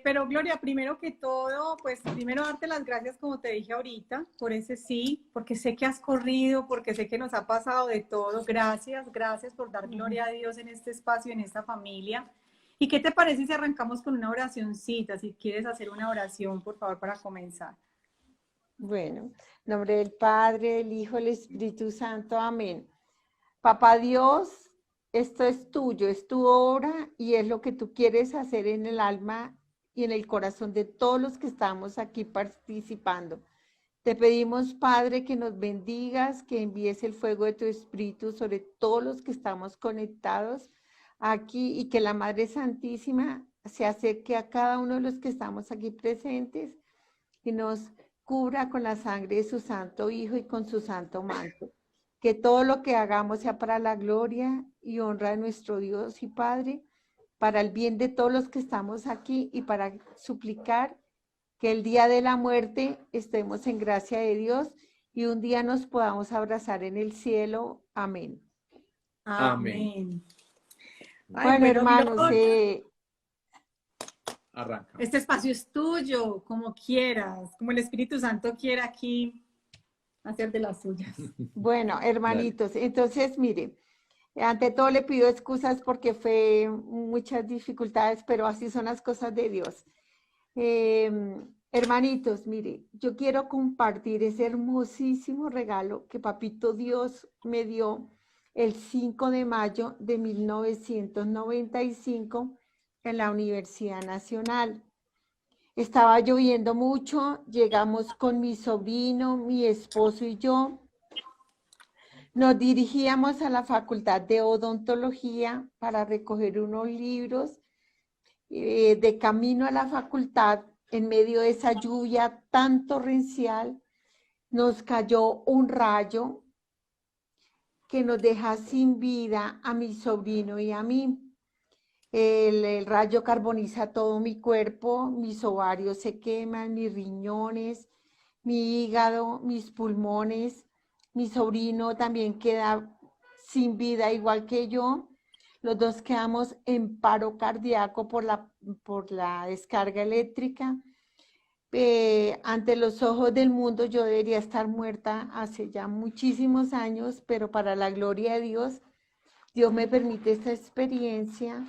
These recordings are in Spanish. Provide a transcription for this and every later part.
Pero Gloria, primero que todo, pues primero darte las gracias, como te dije ahorita, por ese sí, porque sé que has corrido, porque sé que nos ha pasado de todo. Gracias, gracias por dar gloria a Dios en este espacio, en esta familia. ¿Y qué te parece si arrancamos con una oracioncita? Si quieres hacer una oración, por favor, para comenzar. Bueno, en nombre del Padre, del Hijo, del Espíritu Santo, amén. Papá Dios, esto es tuyo, es tu obra y es lo que tú quieres hacer en el alma y en el corazón de todos los que estamos aquí participando. Te pedimos, Padre, que nos bendigas, que envíes el fuego de tu Espíritu sobre todos los que estamos conectados aquí y que la Madre Santísima se acerque a cada uno de los que estamos aquí presentes y nos cubra con la sangre de su Santo Hijo y con su santo manto. Que todo lo que hagamos sea para la gloria y honra de nuestro Dios y Padre, para el bien de todos los que estamos aquí y para suplicar que el día de la muerte estemos en gracia de Dios y un día nos podamos abrazar en el cielo. Amén. Amén. Ay, Bueno, bueno, hermanos, Gloria, Arranca. este espacio es tuyo, como quieras, como el Espíritu Santo quiera aquí hacer de las suyas. bueno, Dale. hermanitos, entonces, mire, ante todo le pido excusas porque fue muchas dificultades, pero así son las cosas de Dios. Hermanitos, mire, yo quiero compartir ese hermosísimo regalo que Papito Dios me dio el 5 de mayo de 1995 en la Universidad Nacional. Estaba lloviendo mucho, llegamos con mi sobrino, mi esposo y yo. Nos dirigíamos a la Facultad de Odontología para recoger unos libros. De camino a la facultad, en medio de esa lluvia tan torrencial, nos cayó un rayo que nos deja sin vida a mi sobrino y a mí. El rayo carboniza todo mi cuerpo, mis ovarios se queman, mis riñones, mi hígado, mis pulmones. Mi sobrino también queda sin vida igual que yo. Los dos quedamos en paro cardíaco por la descarga eléctrica. Ante los ojos del mundo yo debería estar muerta hace ya muchísimos años, pero para la gloria de Dios, Dios me permite esta experiencia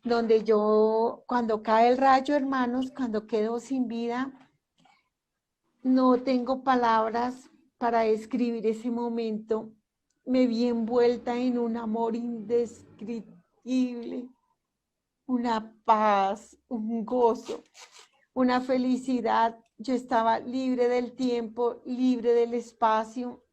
donde yo, cuando cae el rayo, hermanos, cuando quedo sin vida, no tengo palabras para describir ese momento. Me vi envuelta en un amor indescriptible, una paz, un gozo, una felicidad. Yo estaba libre del tiempo, libre del espacio,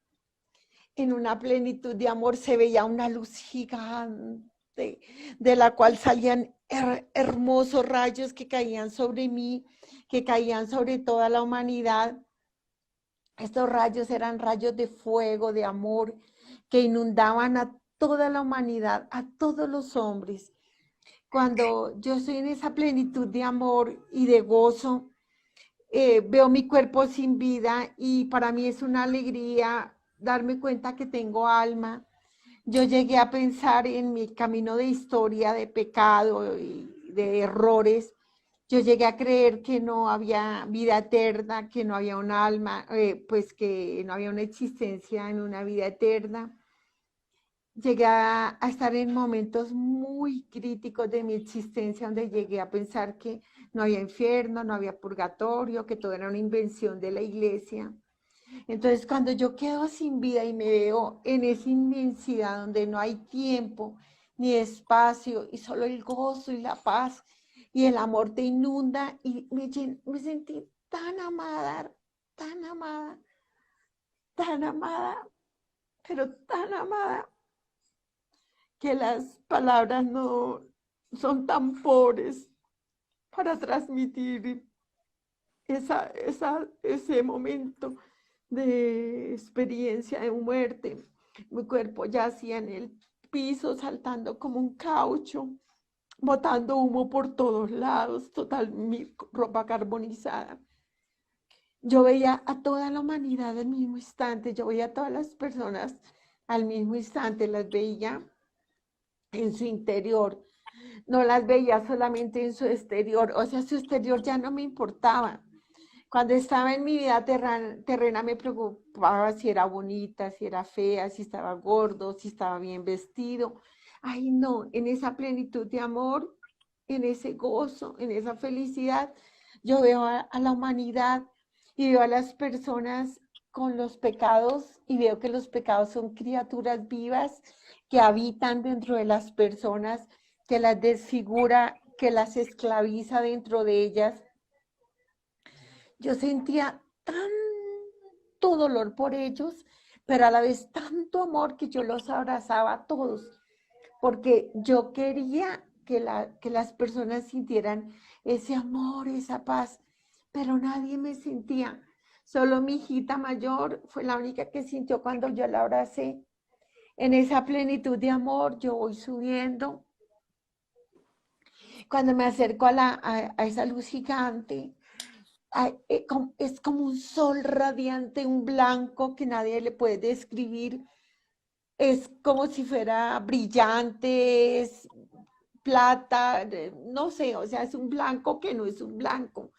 en una plenitud de amor. Se veía una luz gigante de la cual salían hermosos rayos que caían sobre mí, que caían sobre toda la humanidad. Estos rayos eran rayos de fuego, de amor, que inundaban a toda la humanidad, a todos los hombres. Cuando yo estoy en esa plenitud de amor y de gozo, veo mi cuerpo sin vida y para mí es una alegría darme cuenta que tengo alma. Yo llegué a pensar en mi camino de historia, de pecado y de errores. Yo llegué a creer que no había vida eterna, que no había un alma, pues que no había una existencia en una vida eterna. Llegué a estar en momentos muy críticos de mi existencia, donde llegué a pensar que no había infierno, no había purgatorio, que todo era una invención de la iglesia. Entonces, cuando yo quedo sin vida y me veo en esa inmensidad donde no hay tiempo ni espacio y solo el gozo y la paz y el amor te inunda y me sentí tan amada, tan amada, tan amada, pero tan amada, que las palabras no son tan pobres para transmitir ese momento de experiencia de muerte. Mi cuerpo yacía en el piso, saltando como un caucho, botando humo por todos lados, total mi ropa carbonizada. Yo veía a toda la humanidad al mismo instante, yo veía a todas las personas al mismo instante, las veía en su interior. no las veía solamente en su exterior, o sea, su exterior ya no me importaba. Cuando estaba en mi vida terrena me preocupaba si era bonita, si era fea, si estaba gordo, si estaba bien vestido. Ay, no, en esa plenitud de amor, en ese gozo, en esa felicidad, yo veo a la humanidad y veo a las personas con los pecados y veo que los pecados son criaturas vivas que habitan dentro de las personas, que las desfigura, que las esclaviza dentro de ellas. Yo sentía tanto dolor por ellos, pero a la vez tanto amor que yo los abrazaba a todos, porque yo quería que las personas sintieran ese amor, esa paz, pero nadie me sentía. Solo mi hijita mayor fue la única que sintió cuando yo la abracé. En esa plenitud de amor yo voy subiendo. Cuando me acerco a esa luz gigante, es como un sol radiante, un blanco que nadie le puede describir. Es como si fuera brillante, es plata, no sé, o sea, es un blanco que no es un blanco,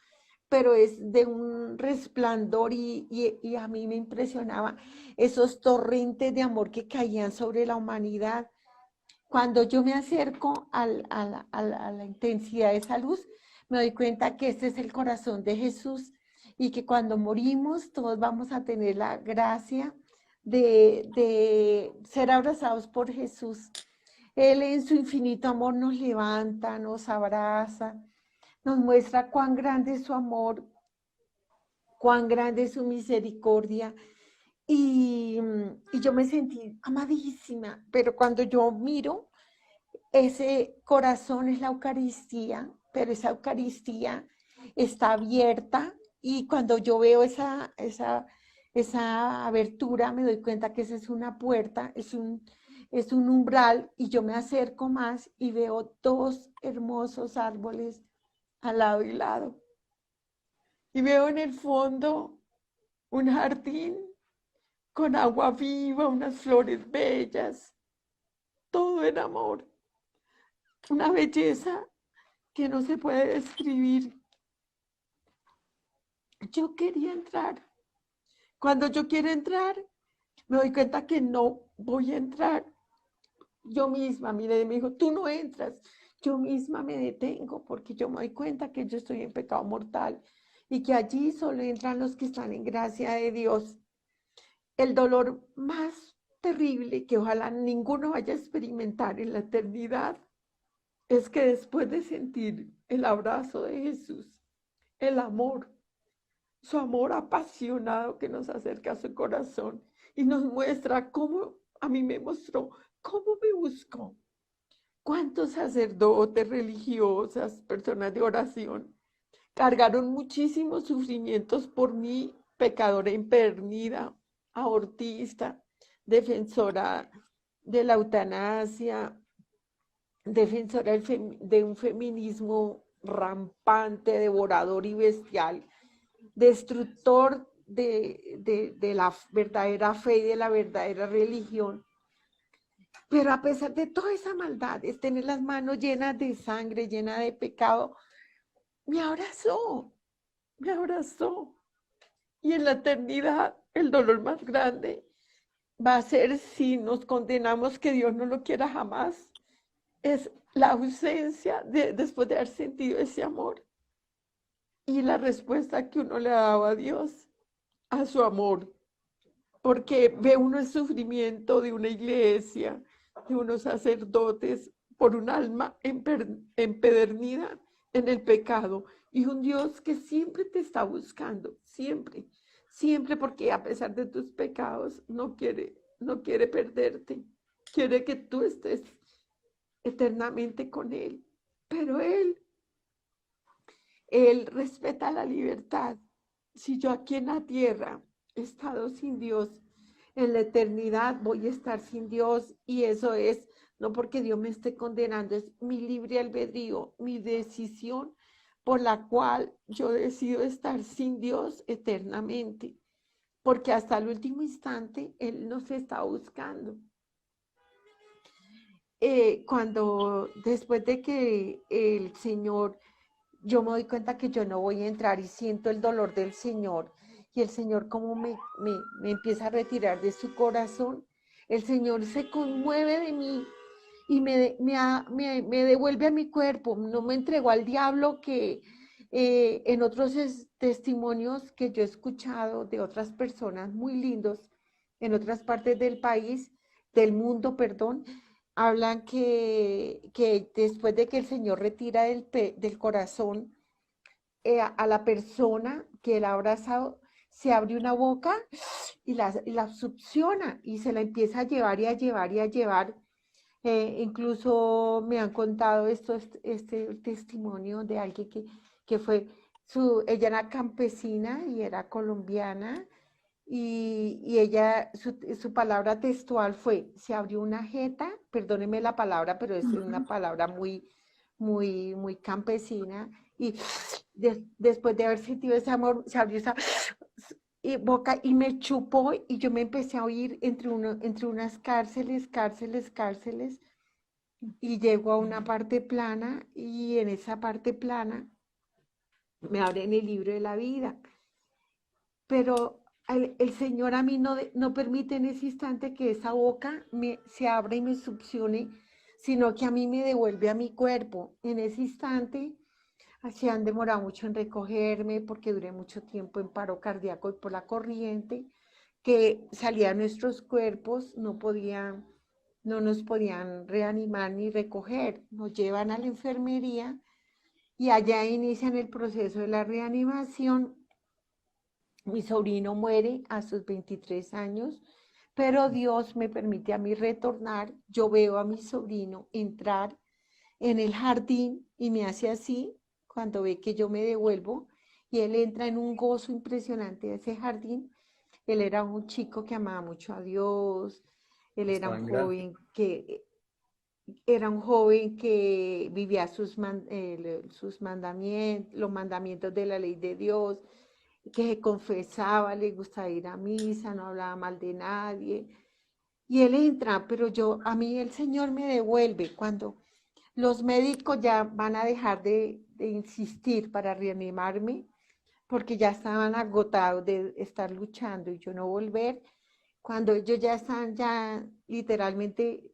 pero es de un resplandor y a mí me impresionaba esos torrentes de amor que caían sobre la humanidad. Cuando yo me acerco a la intensidad de esa luz, me doy cuenta que este es el corazón de Jesús y que cuando morimos todos vamos a tener la gracia de ser abrazados por Jesús. Él en su infinito amor nos levanta, nos abraza, nos muestra cuán grande es su amor, cuán grande es su misericordia. Y, y yo me sentí amadísima, pero cuando yo miro, ese corazón es la Eucaristía, pero esa Eucaristía está abierta y cuando yo veo esa abertura me doy cuenta que esa es una puerta, es un umbral y yo me acerco más y veo dos hermosos árboles al lado y lado. Y veo en el fondo un jardín con agua viva, unas flores bellas, todo en amor, una belleza que no se puede describir. Yo quería entrar. Cuando yo quiero entrar, me doy cuenta que no voy a entrar. Yo misma, mire, me dijo, tú no entras. Yo misma me detengo porque yo me doy cuenta que yo estoy en pecado mortal y que allí solo entran los que están en gracia de Dios. El dolor más terrible que ojalá ninguno vaya a experimentar en la eternidad es que después de sentir el abrazo de Jesús, el amor, su amor apasionado que nos acerca a su corazón y nos muestra cómo, a mí me mostró, cómo me buscó. ¿Cuántos sacerdotes, religiosas, personas de oración cargaron muchísimos sufrimientos por mí, pecadora empedernida, abortista, defensora de la eutanasia, defensora de un feminismo rampante, devorador y bestial, destructor de la verdadera fe y de la verdadera religión? Pero a pesar de toda esa maldad, es tener las manos llenas de sangre, llenas de pecado, me abrazó, me abrazó. Y en la eternidad, el dolor más grande va a ser si nos condenamos que Dios no lo quiera jamás. Es la ausencia después de haber sentido ese amor y la respuesta que uno le ha dado a Dios, a su amor. Porque ve uno el sufrimiento de una iglesia, de unos sacerdotes, por un alma empedernida en el pecado, y un Dios que siempre te está buscando, siempre, siempre, porque a pesar de tus pecados, no quiere perderte, quiere que tú estés eternamente con Él, pero Él respeta la libertad. Si yo aquí en la tierra he estado sin Dios, en la eternidad voy a estar sin Dios y eso es no porque Dios me esté condenando, es mi libre albedrío, mi decisión por la cual yo decido estar sin Dios eternamente, porque hasta el último instante Él nos está buscando. cuando después de que el Señor, yo me doy cuenta que yo no voy a entrar y siento el dolor del Señor y el Señor como me empieza a retirar de su corazón, el Señor se conmueve de mí y me devuelve a mi cuerpo, no me entregó al diablo que en otros testimonios que yo he escuchado de otras personas muy lindos en otras partes del país, del mundo, perdón, hablan que después de que el Señor retira del corazón a la persona que la ha abrazado, se abre una boca y la succiona y se la empieza a llevar y a llevar y a llevar. Incluso me han contado este testimonio de alguien que fue, ella era campesina y era colombiana y ella, su palabra textual fue, se abrió una jeta, perdóneme la palabra, pero es una palabra muy campesina, y después de haber sentido ese amor, se abrió esa boca y me chupó y yo me empecé a oír entre unas cárceles, y llego a una parte plana y en esa parte plana me abren el libro de la vida, pero el Señor a mí no permite en ese instante que esa boca se abra y me succione, sino que a mí me devuelve a mi cuerpo. En ese instante, se han demorado mucho en recogerme porque duré mucho tiempo en paro cardíaco y por la corriente que salía de nuestros cuerpos, no nos podían reanimar ni recoger. Nos llevan a la enfermería y allá inician el proceso de la reanimación. Mi sobrino muere a sus 23 años, pero Dios me permite a mí retornar. Yo veo a mi sobrino entrar en el jardín y me hace así cuando ve que yo me devuelvo y él entra en un gozo impresionante de ese jardín. Él era un chico que amaba mucho a Dios, él era un joven que vivía sus mandamientos, los mandamientos de la ley de Dios, que se confesaba, le gustaba ir a misa, no hablaba mal de nadie. Y él entra, pero a mí el Señor me devuelve cuando los médicos ya van a dejar de insistir para reanimarme, porque ya estaban agotados de estar luchando y yo no volver. Cuando ellos ya están ya literalmente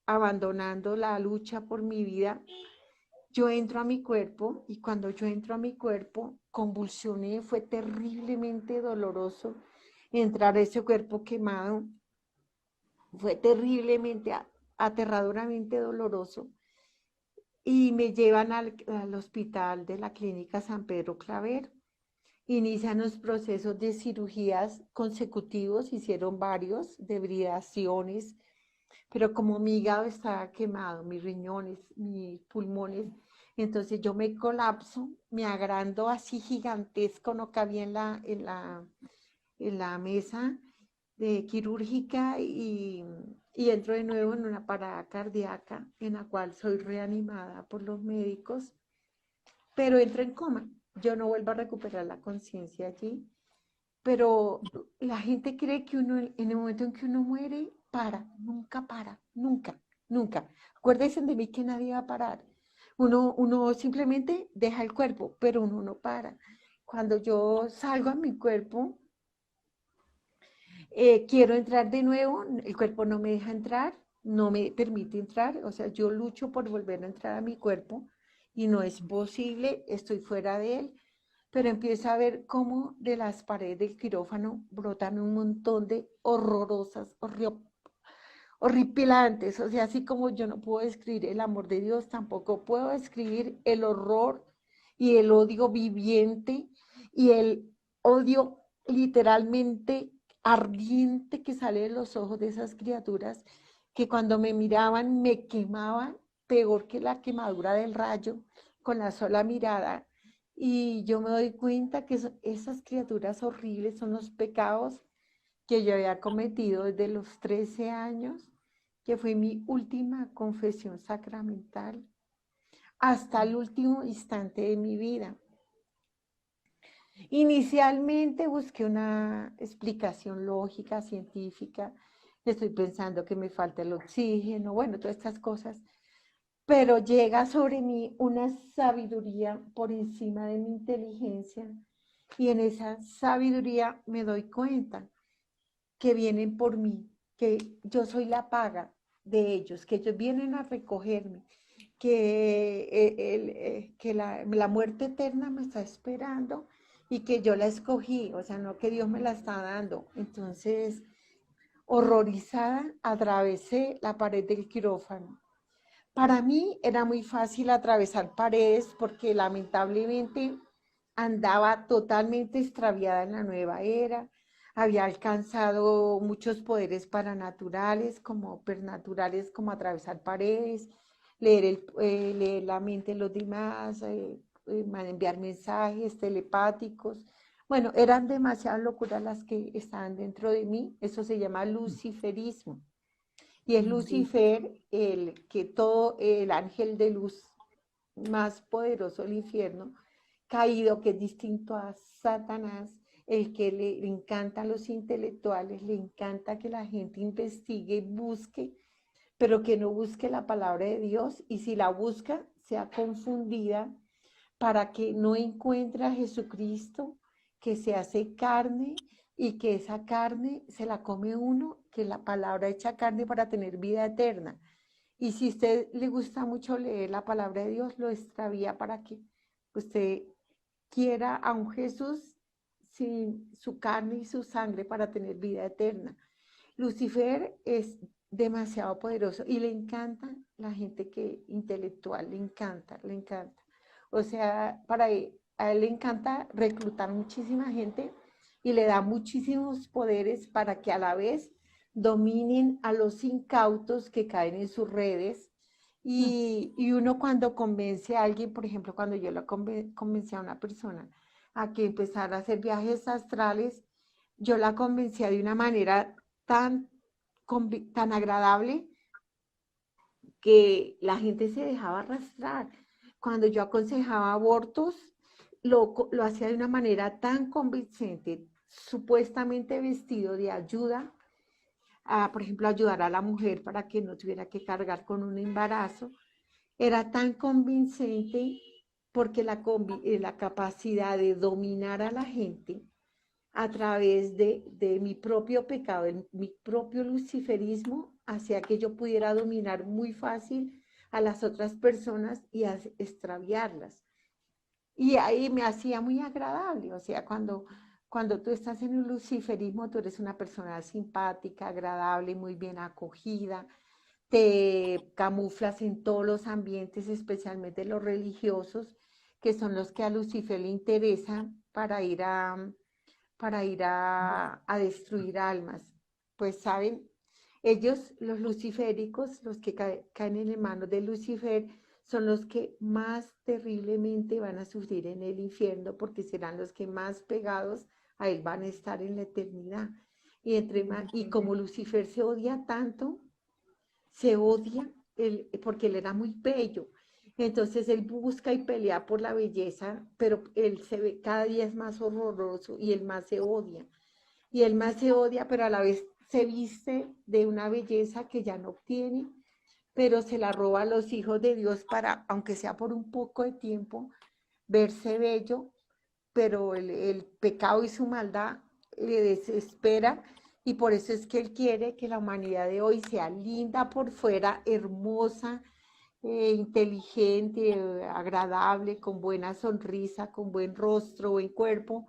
abandonando la lucha por mi vida, yo entro a mi cuerpo y cuando yo entro a mi cuerpo, convulsioné, fue terriblemente doloroso entrar a ese cuerpo quemado, fue terriblemente, aterradoramente doloroso. Y me llevan al hospital de la clínica San Pedro Claver. Inician los procesos de cirugías consecutivos, hicieron varios, debridaciones, pero como mi hígado estaba quemado, mis riñones, mis pulmones, entonces yo me colapso, me agrando así gigantesco, no cabía en la mesa quirúrgica y entro de nuevo en una parada cardíaca en la cual soy reanimada por los médicos, pero entro en coma. Yo no vuelvo a recuperar la conciencia allí, pero la gente cree que uno, en el momento en que uno muere, para, nunca, nunca. Acuérdense de mí que nadie va a parar. Uno simplemente deja el cuerpo, pero uno no para. Cuando yo salgo a mi cuerpo, quiero entrar de nuevo, el cuerpo no me deja entrar, no me permite entrar, o sea, yo lucho por volver a entrar a mi cuerpo y no es posible, estoy fuera de él, pero empiezo a ver cómo de las paredes del quirófano brotan un montón de horrorosas, horripilantes, o sea, así como yo no puedo describir el amor de Dios, tampoco puedo describir el horror y el odio viviente y el odio literalmente ardiente que sale de los ojos de esas criaturas que cuando me miraban me quemaban peor que la quemadura del rayo con la sola mirada. Y yo me doy cuenta que esas criaturas horribles son los pecados que yo había cometido desde los 13 años, que fue mi última confesión sacramental, hasta el último instante de mi vida. Inicialmente busqué una explicación lógica, científica, estoy pensando que me falta el oxígeno, bueno, todas estas cosas, pero llega sobre mí una sabiduría por encima de mi inteligencia y en esa sabiduría me doy cuenta que vienen por mí, que yo soy la paga de ellos, que ellos vienen a recogerme, que, que la muerte eterna me está esperando y que yo la escogí, o sea, no que Dios me la está dando. Entonces, horrorizada, atravesé la pared del quirófano. Para mí era muy fácil atravesar paredes porque lamentablemente andaba totalmente extraviada en la nueva era, había alcanzado muchos poderes paranaturales, como pernaturales, como atravesar paredes, leer la mente de los demás, enviar mensajes telepáticos. Bueno, eran demasiadas locuras las que estaban dentro de mí, eso se llama luciferismo. Y es Sí. Lucifer el que todo el ángel de luz más poderoso del infierno, caído, que es distinto a Satanás, el que le encanta a los intelectuales, le encanta que la gente investigue, busque, pero que no busque la palabra de Dios y si la busca, sea confundida para que no encuentre a Jesucristo, que se hace carne y que esa carne se la come uno, que la palabra hecha carne para tener vida eterna. Y si a usted le gusta mucho leer la palabra de Dios, lo extravía para que usted quiera a un Jesús sin su carne y su sangre para tener vida eterna. Lucifer es demasiado poderoso y le encanta la gente que intelectual, le encanta, le encanta. O sea, a él le encanta reclutar muchísima gente y le da muchísimos poderes para que a la vez dominen a los incautos que caen en sus redes. Y uno cuando convence a alguien, por ejemplo, cuando yo lo convencí a una persona a que empezara a hacer viajes astrales, yo la convencía de una manera tan, tan agradable que la gente se dejaba arrastrar. Cuando yo aconsejaba abortos, lo hacía de una manera tan convincente, supuestamente vestido de ayuda, por ejemplo, ayudar a la mujer para que no tuviera que cargar con un embarazo. Era tan convincente porque la capacidad de dominar a la gente a través de mi propio pecado, de mi propio luciferismo, hacía que yo pudiera dominar muy fácil a las otras personas y extraviarlas. Y ahí me hacía muy agradable, o sea, cuando tú estás en un luciferismo, tú eres una persona simpática, agradable, muy bien acogida, te camuflas en todos los ambientes, especialmente los religiosos, que son los que a Lucifer le interesa para ir a destruir almas. Pues saben, ellos, los luciféricos, los que caen en manos de Lucifer, son los que más terriblemente van a sufrir en el infierno porque serán los que más pegados a él van a estar en la eternidad. Y como Lucifer se odia tanto, se odia porque él era muy bello. Entonces él busca y pelea por la belleza, pero él se ve cada día es más horroroso y él más se odia. Y él más se odia, pero a la vez se viste de una belleza que ya no obtiene, pero se la roba a los hijos de Dios para, aunque sea por un poco de tiempo, verse bello, pero el pecado y su maldad le desespera y por eso es que él quiere que la humanidad de hoy sea linda por fuera, hermosa, inteligente, agradable, con buena sonrisa, con buen rostro, buen cuerpo,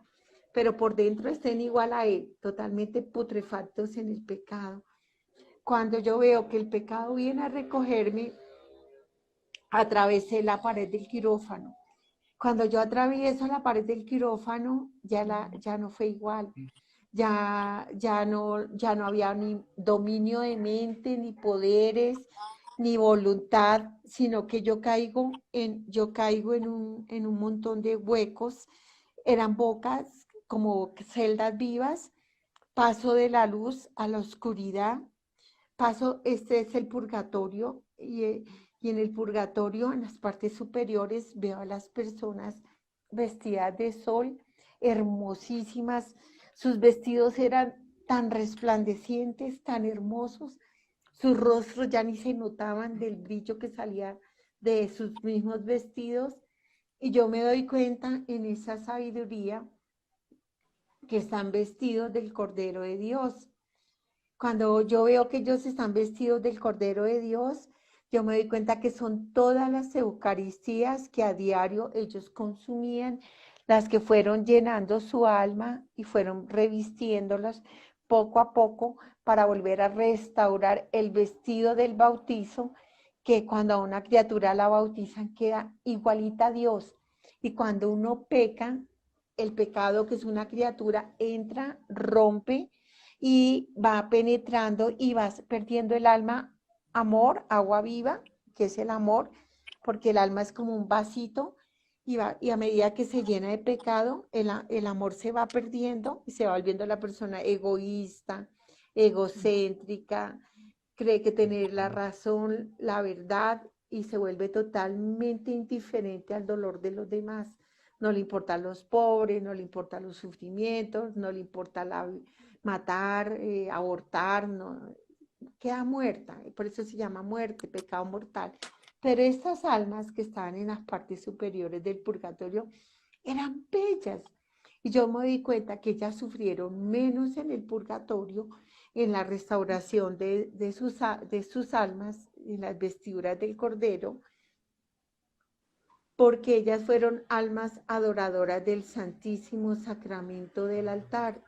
pero por dentro estén igual a él, totalmente putrefactos en el pecado. Cuando yo veo que el pecado viene a recogerme, atravesé la pared del quirófano. Cuando yo atravieso la pared del quirófano, ya no fue igual. Ya no había ni dominio de mente, ni poderes, ni voluntad, sino que yo caigo en un montón de huecos. Eran bocas como celdas vivas, paso de la luz a la oscuridad, paso, este es el purgatorio y en el purgatorio, en las partes superiores, veo a las personas vestidas de sol, hermosísimas, sus vestidos eran tan resplandecientes, tan hermosos. Sus rostros ya ni se notaban del brillo que salía de sus mismos vestidos. Y yo me doy cuenta en esa sabiduría que están vestidos del Cordero de Dios. Cuando yo veo que ellos están vestidos del Cordero de Dios, yo me doy cuenta que son todas las Eucaristías que a diario ellos consumían, las que fueron llenando su alma y fueron revistiéndolas poco a poco para volver a restaurar el vestido del bautizo, que cuando a una criatura la bautizan queda igualita a Dios. Y cuando uno peca, el pecado que es una criatura entra, rompe y va penetrando y vas perdiendo el alma, amor, agua viva, que es el amor, porque el alma es como un vasito y a medida que se llena de pecado, el amor se va perdiendo y se va volviendo la persona egoísta, egocéntrica, cree que tener la razón, la verdad y se vuelve totalmente indiferente al dolor de los demás. No le importan los pobres, no le importan los sufrimientos, no le importa matar, abortar, no, queda muerta, por eso se llama muerte, pecado mortal. Pero estas almas que estaban en las partes superiores del purgatorio eran bellas. Y yo me di cuenta que ellas sufrieron menos en el purgatorio, en la restauración de sus almas, en las vestiduras del Cordero, porque ellas fueron almas adoradoras del Santísimo Sacramento del altar.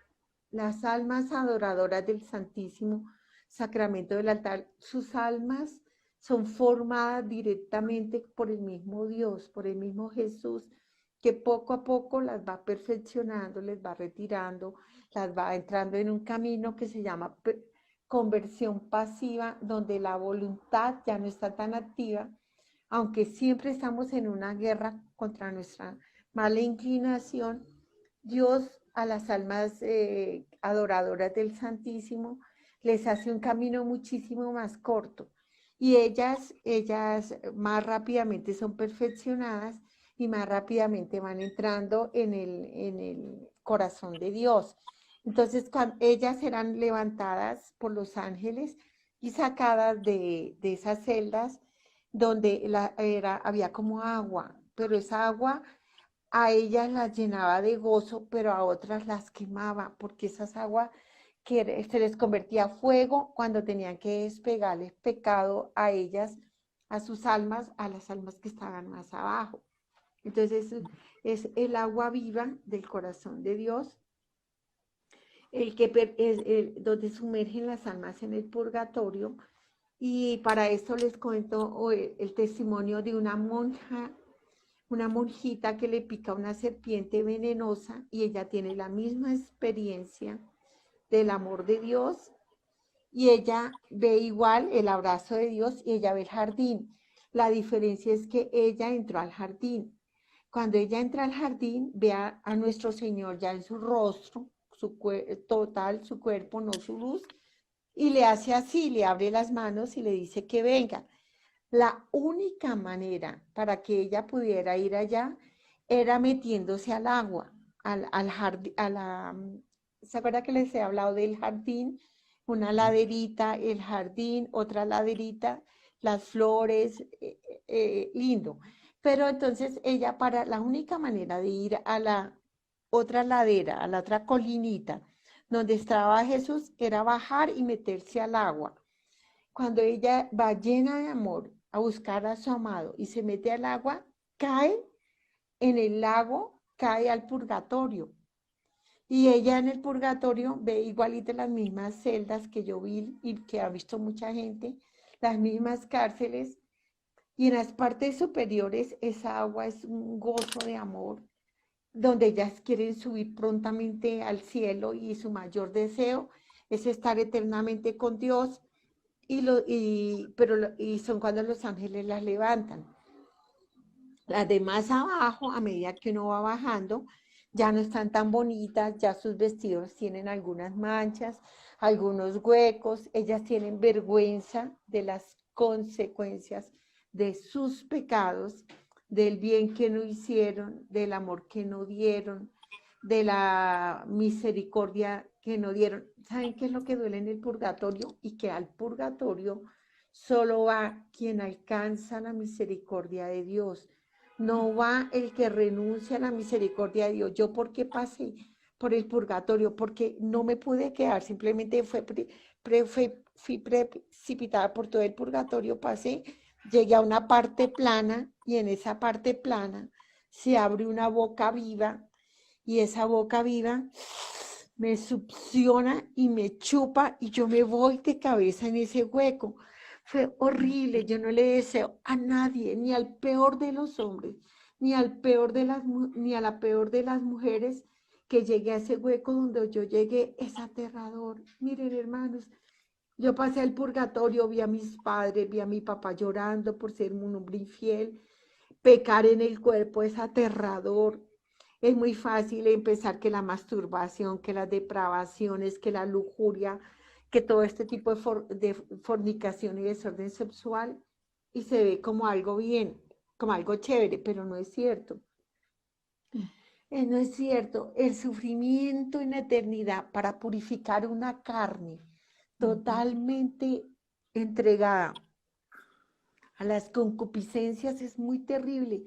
Las almas adoradoras del Santísimo Sacramento del altar, sus almas son formadas directamente por el mismo Dios, por el mismo Jesús, que poco a poco las va perfeccionando, les va retirando, las va entrando en un camino que se llama conversión pasiva, donde la voluntad ya no está tan activa, aunque siempre estamos en una guerra contra nuestra mala inclinación. Dios a las almas adoradoras del Santísimo les hace un camino muchísimo más corto y ellas más rápidamente son perfeccionadas y más rápidamente van entrando en el corazón de Dios. Entonces, cuando ellas eran levantadas por los ángeles y sacadas de esas celdas donde había como agua, pero esa agua a ellas las llenaba de gozo, pero a otras las quemaba, porque esas aguas que se les convertía a fuego cuando tenían que despegarles pecado a ellas, a sus almas, a las almas que estaban más abajo. Entonces es el agua viva del corazón de Dios, donde sumergen las almas en el purgatorio. Y para esto les cuento el testimonio de una monjita que le pica una serpiente venenosa y ella tiene la misma experiencia del amor de Dios y ella ve igual el abrazo de Dios y ella ve el jardín. La diferencia es que ella entró al jardín. Cuando ella entra al jardín, ve a nuestro Señor ya en su rostro, total, su cuerpo, no su luz, y le hace así, le abre las manos y le dice que venga. La única manera para que ella pudiera ir allá era metiéndose al agua, al jardín, ¿se acuerda que les he hablado del jardín? Una laderita, el jardín, otra laderita, las flores, lindo. Pero entonces ella la única manera de ir a la otra ladera, a la otra colinita, donde estaba Jesús, era bajar y meterse al agua. Cuando ella va llena de amor a buscar a su amado y se mete al agua, cae en el lago, cae al purgatorio. Y ella en el purgatorio ve igualito las mismas celdas que yo vi y que ha visto mucha gente, las mismas cárceles. Y en las partes superiores esa agua es un gozo de amor, donde ellas quieren subir prontamente al cielo y su mayor deseo es estar eternamente con Dios y son cuando los ángeles las levantan. Las de más abajo, a medida que uno va bajando, ya no están tan bonitas, ya sus vestidos tienen algunas manchas, algunos huecos, ellas tienen vergüenza de las consecuencias de sus pecados, del bien que no hicieron, del amor que no dieron, de la misericordia que no dieron. ¿Saben qué es lo que duele en el purgatorio? Y que al purgatorio solo va quien alcanza la misericordia de Dios. No va el que renuncia a la misericordia de Dios. ¿Yo por qué pasé por el purgatorio? Porque no me pude quedar, simplemente fui precipitada por todo el purgatorio, pasé, llegué a una parte plana y en esa parte plana se abre una boca viva y esa boca viva me succiona y me chupa y yo me voy de cabeza en ese hueco. Fue horrible, yo no le deseo a nadie, ni al peor de los hombres, ni al peor de ni a la peor de las mujeres que llegue a ese hueco donde yo llegué, es aterrador. Miren, hermanos, yo pasé el purgatorio, vi a mis padres, vi a mi papá llorando por ser un hombre infiel. Pecar en el cuerpo es aterrador. Es muy fácil empezar que la masturbación, que las depravaciones, que la lujuria, que todo este tipo de fornicación y desorden sexual, y se ve como algo bien, como algo chévere, pero no es cierto. No es cierto. El sufrimiento en la eternidad para purificar una carne totalmente entregada a las concupiscencias es muy terrible.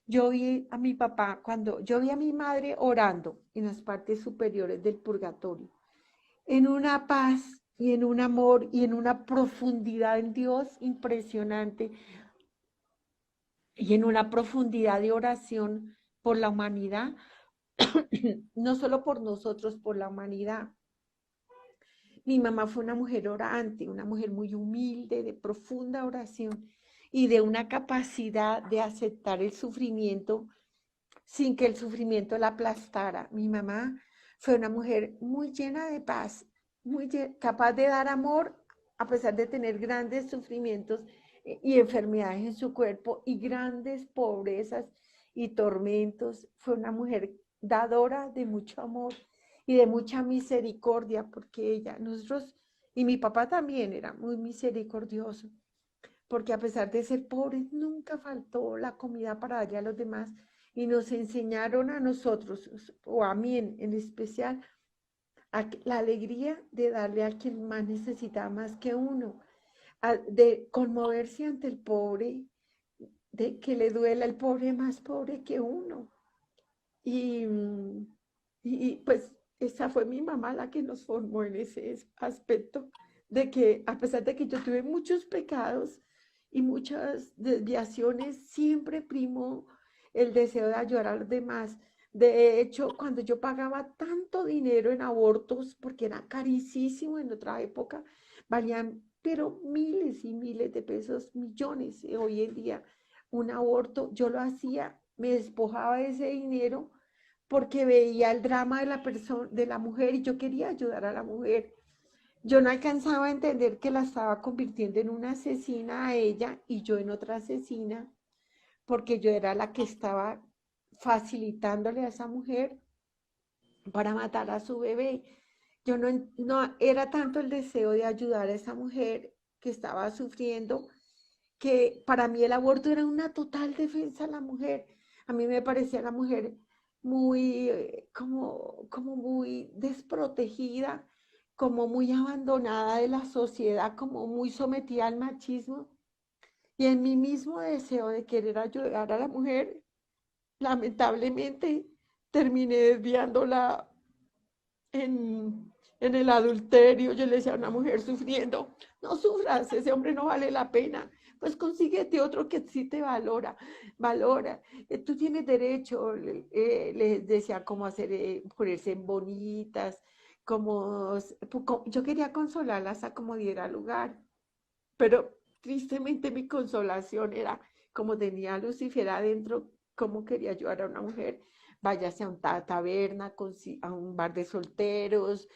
Yo vi a mi papá yo vi a mi madre orando en las partes superiores del purgatorio, en una paz y en un amor y en una profundidad en Dios impresionante y en una profundidad de oración por la humanidad, no solo por nosotros, por la humanidad. Mi mamá fue una mujer orante, una mujer muy humilde, de profunda oración y de una capacidad de aceptar el sufrimiento sin que el sufrimiento la aplastara. Mi mamá fue una mujer muy llena de paz, capaz de dar amor a pesar de tener grandes sufrimientos y enfermedades en su cuerpo y grandes pobrezas y tormentos. Fue una mujer dadora de mucho amor y de mucha misericordia, porque nosotros, y mi papá también era muy misericordioso, porque a pesar de ser pobres, nunca faltó la comida para darle a los demás. Y nos enseñaron a nosotros, o a mí en especial, la alegría de darle a quien más necesita más que uno, de conmoverse ante el pobre, de que le duela el pobre más pobre que uno. Y, y pues esa fue mi mamá la que nos formó en ese aspecto, de que a pesar de que yo tuve muchos pecados y muchas desviaciones, siempre primó el deseo de ayudar a los demás. De hecho, cuando yo pagaba tanto dinero en abortos, porque era carísimo en otra época, valían pero miles y miles de pesos, millones hoy en día. Un aborto, yo lo hacía, me despojaba de ese dinero porque veía el drama de la persona, de la mujer y yo quería ayudar a la mujer. Yo no alcanzaba a entender que la estaba convirtiendo en una asesina a ella y yo en otra asesina, porque yo era la que estaba facilitándole a esa mujer para matar a su bebé. Yo no era tanto el deseo de ayudar a esa mujer que estaba sufriendo, que para mí el aborto era una total defensa a la mujer. A mí me parecía la mujer muy, como muy desprotegida, como muy abandonada de la sociedad, como muy sometida al machismo. Y en mi mismo deseo de querer ayudar a la mujer, lamentablemente terminé desviándola en el adulterio. Yo le decía a una mujer sufriendo, no sufras, ese hombre no vale la pena, pues consíguete otro que sí te valora, tú tienes derecho, les decía cómo hacer, ponerse bonitas, yo quería consolarlas a como diera lugar, pero tristemente mi consolación era, como tenía a Lucifer adentro, cómo quería ayudar a una mujer, váyase a una taberna, a un bar de solteros,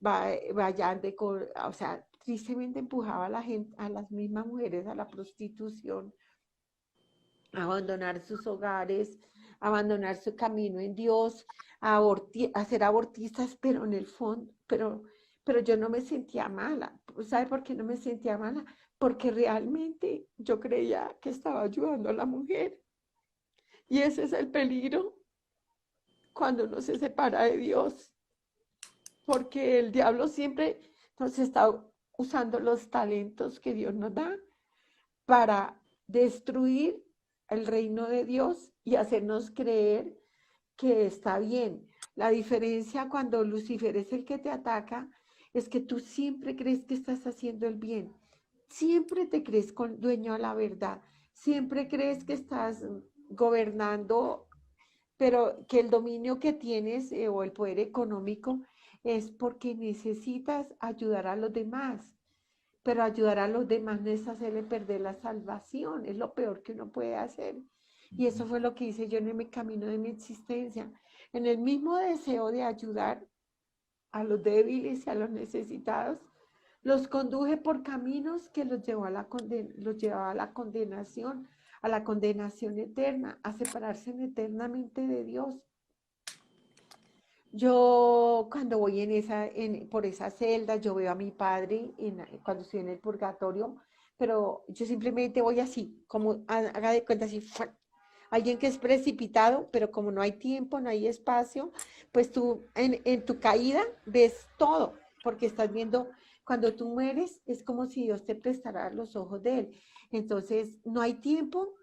vayan o sea, tristemente empujaba a la gente, a las mismas mujeres a la prostitución, a abandonar sus hogares, a abandonar su camino en Dios, a ser abortistas, pero en el fondo, pero yo no me sentía mala. ¿Sabe por qué no me sentía mala? Porque realmente yo creía que estaba ayudando a la mujer. Y ese es el peligro cuando uno se separa de Dios, porque el diablo siempre nos está usando los talentos que Dios nos da para destruir el reino de Dios y hacernos creer que está bien. La diferencia cuando Lucifer es el que te ataca es que tú siempre crees que estás haciendo el bien, siempre te crees dueño de la verdad, siempre crees que estás gobernando, pero que el dominio que tienes o el poder económico es porque necesitas ayudar a los demás. Pero ayudar a los demás no es hacerle perder la salvación, es lo peor que uno puede hacer. Y eso fue lo que hice yo en mi camino de mi existencia. En el mismo deseo de ayudar a los débiles y a los necesitados, los conduje por caminos que los llevó a los llevaba a la condenación eterna, a separarse eternamente de Dios. Yo cuando voy por esa celda, yo veo a mi padre cuando estoy en el purgatorio, pero yo simplemente voy así, como haga de cuenta así, ¡fuan! Alguien que es precipitado, pero como no hay tiempo, no hay espacio, pues tú en tu caída ves todo, porque estás viendo, cuando tú mueres, es como si Dios te prestara los ojos de Él. Entonces, no hay tiempo,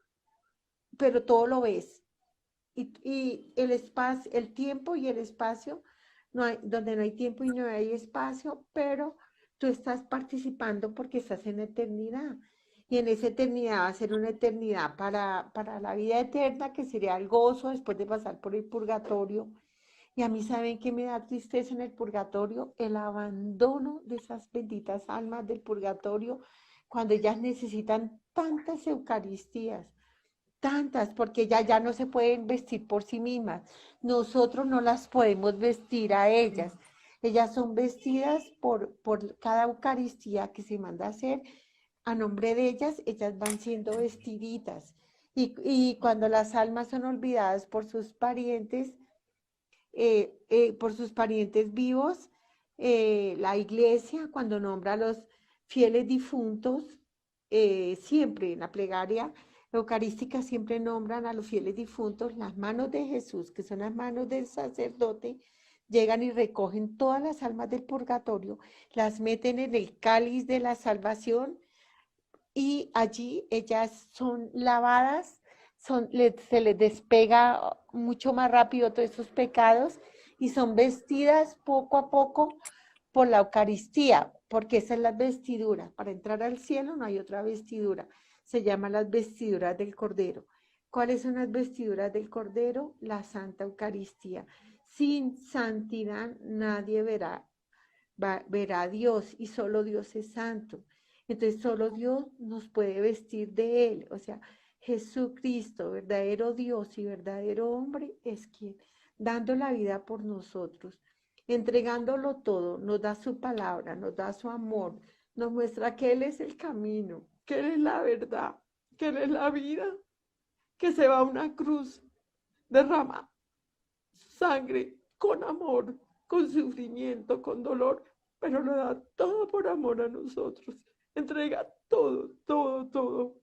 pero todo lo ves. Y el espacio, el tiempo y el espacio, donde no hay tiempo y no hay espacio, pero tú estás participando porque estás en eternidad. Y en esa eternidad va a ser una eternidad para la vida eterna, que sería el gozo después de pasar por el purgatorio. Y a mí, ¿saben qué me da tristeza en el purgatorio? El abandono de esas benditas almas del purgatorio, cuando ellas necesitan tantas Eucaristías, tantas, porque ya no se pueden vestir por sí mismas. Nosotros no las podemos vestir a ellas. Ellas son vestidas por cada Eucaristía que se manda a hacer. A nombre de ellas van siendo vestiditas. Y cuando las almas son olvidadas por sus parientes vivos, la iglesia, cuando nombra a los fieles difuntos, siempre en la plegaria eucarística siempre nombran a los fieles difuntos, las manos de Jesús, que son las manos del sacerdote, llegan y recogen todas las almas del purgatorio, las meten en el cáliz de la salvación y allí ellas son lavadas, se les despega mucho más rápido todos esos pecados y son vestidas poco a poco por la Eucaristía, porque esa es la vestidura. Para entrar al cielo no hay otra vestidura, se llaman las vestiduras del Cordero. ¿Cuáles son las vestiduras del Cordero? La Santa Eucaristía. Sin santidad nadie verá a Dios y solo Dios es santo. Entonces solo Dios nos puede vestir de Él. O sea, Jesucristo, verdadero Dios y verdadero hombre, es quien, dando la vida por nosotros, entregándolo todo, nos da su palabra, nos da su amor, nos muestra que Él es el camino, que Él es la verdad, que Él es la vida, que se va a una cruz, derrama sangre con amor, con sufrimiento, con dolor, pero lo da todo por amor a nosotros. Entrega todo, todo, todo.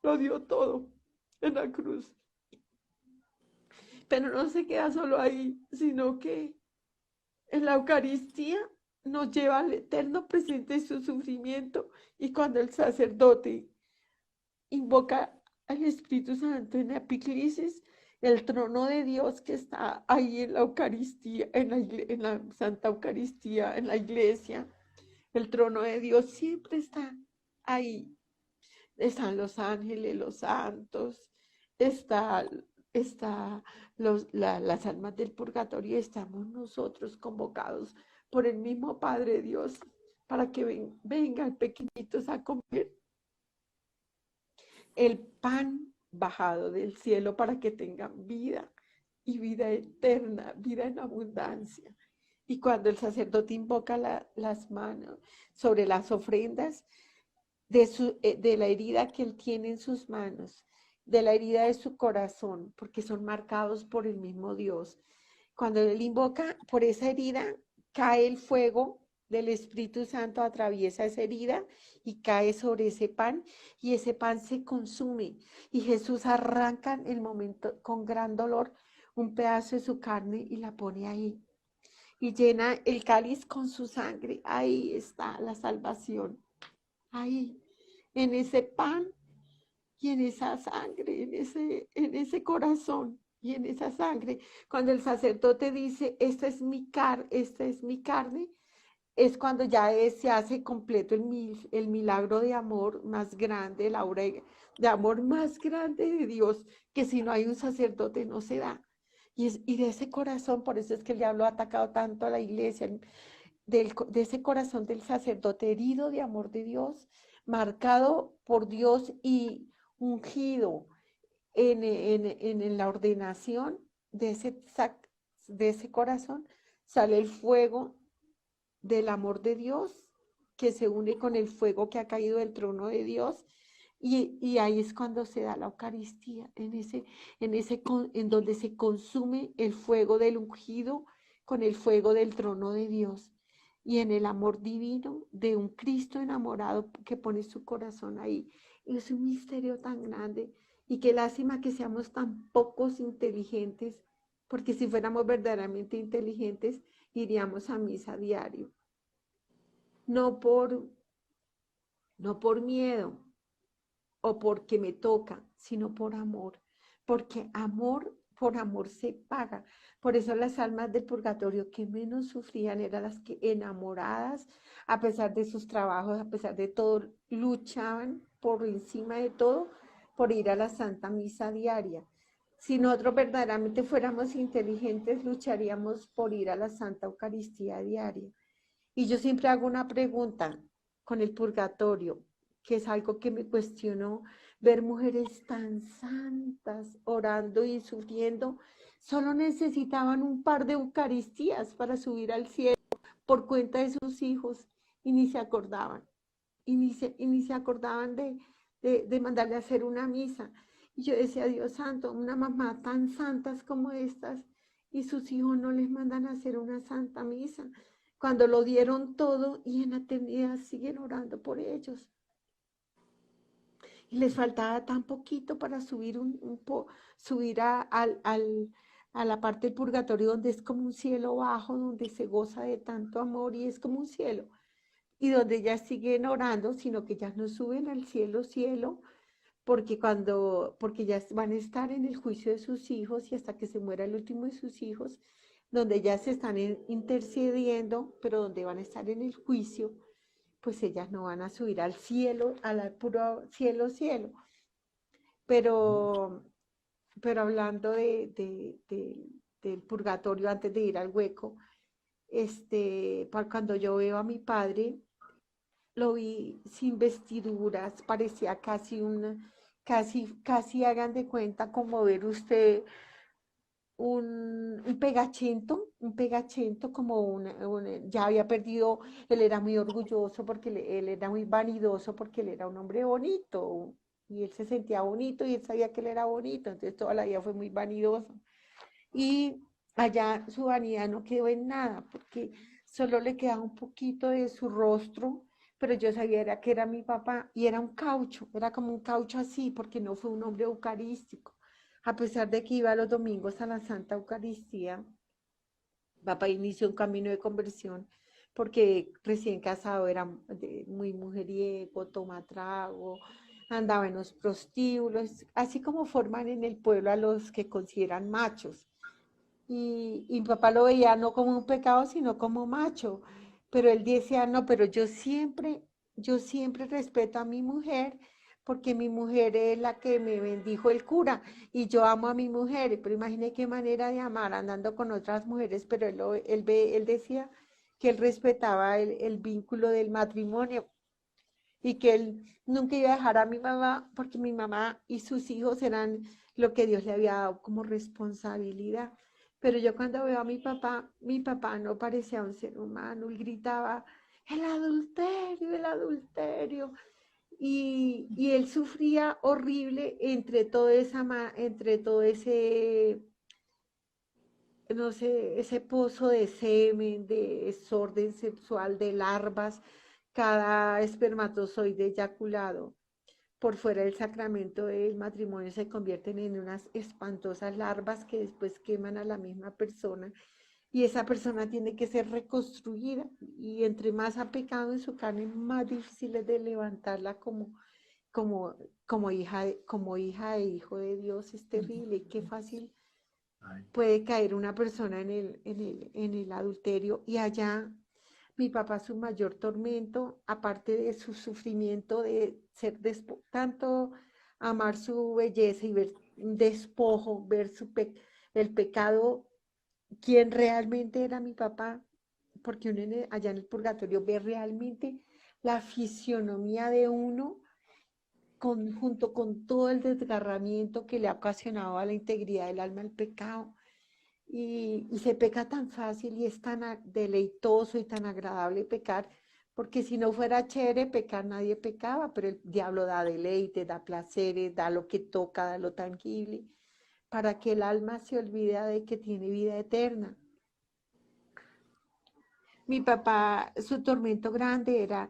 Lo dio todo en la cruz. Pero no se queda solo ahí, sino que en la Eucaristía nos lleva al eterno presente de su sufrimiento, y cuando el sacerdote invoca al Espíritu Santo en la epíclesis, el trono de Dios que está ahí en la Eucaristía, en la Santa Eucaristía, en la iglesia, el trono de Dios siempre está ahí. Están los ángeles, los santos, está, está las almas del purgatorio, y estamos nosotros convocados por el mismo Padre Dios para que vengan pequeñitos a comer el pan bajado del cielo para que tengan vida y vida eterna, vida en abundancia. Y cuando el sacerdote invoca las manos sobre las ofrendas de la herida que él tiene en sus manos, de la herida de su corazón, porque son marcados por el mismo Dios. Cuando él invoca por esa herida, cae el fuego del Espíritu Santo, atraviesa esa herida y cae sobre ese pan, y ese pan se consume, y Jesús arranca en el momento con gran dolor un pedazo de su carne y la pone ahí. Y llena el cáliz con su sangre. Ahí está la salvación. Ahí, en ese pan y en esa sangre, en ese corazón y en esa sangre. Cuando el sacerdote dice, esta es mi carne, es cuando ya se hace completo el milagro de amor más grande, la obra de amor más grande de Dios, que si no hay un sacerdote no se da. Y de ese corazón, por eso es que el diablo ha atacado tanto a la iglesia, de ese corazón del sacerdote herido de amor de Dios, marcado por Dios y ungido en la ordenación de ese corazón, sale el fuego del amor de Dios que se une con el fuego que ha caído del trono de Dios. Y ahí es cuando se da la Eucaristía, en donde se consume el fuego del ungido con el fuego del trono de Dios y en el amor divino de un Cristo enamorado que pone su corazón ahí. Y es un misterio tan grande y qué lástima que seamos tan pocos inteligentes, porque si fuéramos verdaderamente inteligentes, iríamos a misa diario, no por, no por miedo o porque me toca, sino por amor, porque por amor se paga. Por eso las almas del purgatorio que menos sufrían eran las que enamoradas, a pesar de sus trabajos, a pesar de todo, luchaban por encima de todo por ir a la Santa Misa diaria. Si nosotros verdaderamente fuéramos inteligentes, lucharíamos por ir a la Santa Eucaristía diaria. Y yo siempre hago una pregunta con el purgatorio, que es algo que me cuestionó, ver mujeres tan santas orando y sufriendo, solo necesitaban un par de Eucaristías para subir al cielo por cuenta de sus hijos y ni se acordaban, y ni se acordaban de mandarle a hacer una misa. Y yo decía, Dios santo, una mamá tan santas como estas y sus hijos no les mandan a hacer una santa misa cuando lo dieron todo y en la eternidad siguen orando por ellos. Y les faltaba tan poquito para subir a la parte del purgatorio donde es como un cielo bajo, donde se goza de tanto amor y es como un cielo. Y donde ya siguen orando, sino que ya no suben al cielo, cielo, porque ya van a estar en el juicio de sus hijos y hasta que se muera el último de sus hijos, donde ya se están intercediendo, pero donde van a estar en el juicio, pues ellas no van a subir al cielo, al puro cielo, cielo. Pero, pero hablando del purgatorio antes de ir al hueco, cuando yo veo a mi padre, lo vi sin vestiduras, parecía casi hagan de cuenta como ver usted un pegachento como ya había perdido, él era muy orgulloso porque él era muy vanidoso porque él era un hombre bonito y él se sentía bonito y él sabía que él era bonito, entonces toda la vida fue muy vanidoso. Y allá su vanidad no quedó en nada porque solo le quedaba un poquito de su rostro, pero yo sabía que era mi papá y era un caucho, era como un caucho así porque no fue un hombre eucarístico. A pesar de que iba los domingos a la Santa Eucaristía, papá inició un camino de conversión porque recién casado era muy mujeriego, toma trago, andaba en los prostíbulos, así como forman en el pueblo a los que consideran machos. Y mi papá lo veía no como un pecado, sino como macho. Pero él decía, no, pero yo siempre respeto a mi mujer porque mi mujer es la que me bendijo el cura y yo amo a mi mujer. Pero imagine qué manera de amar andando con otras mujeres, pero él decía que él respetaba el vínculo del matrimonio y que él nunca iba a dejar a mi mamá porque mi mamá y sus hijos eran lo que Dios le había dado como responsabilidad. Pero yo cuando veo a mi papá no parecía un ser humano, él gritaba, el adulterio, el adulterio. Y él sufría horrible entre todo ese, no sé, ese pozo de semen, de desorden sexual, de larvas, cada espermatozoide eyaculado. por fuera del sacramento del matrimonio se convierten en unas espantosas larvas que después queman a la misma persona y esa persona tiene que ser reconstruida y entre más ha pecado en su carne, más difícil es de levantarla como, como hija e hijo de Dios. Es terrible, qué fácil puede caer una persona en el adulterio y allá mi papá su mayor tormento, aparte de su sufrimiento de ser tanto amar su belleza y ver un despojo, ver el pecado, quién realmente era mi papá, porque uno allá en el purgatorio ve realmente la fisionomía de uno junto con todo el desgarramiento que le ha ocasionado a la integridad del alma el pecado. Y se peca tan fácil y es tan deleitoso y tan agradable pecar, porque si no fuera chévere pecar, nadie pecaba, pero el diablo da deleite, da placeres, da lo que toca, da lo tangible, para que el alma se olvide de que tiene vida eterna. Mi papá, su tormento grande era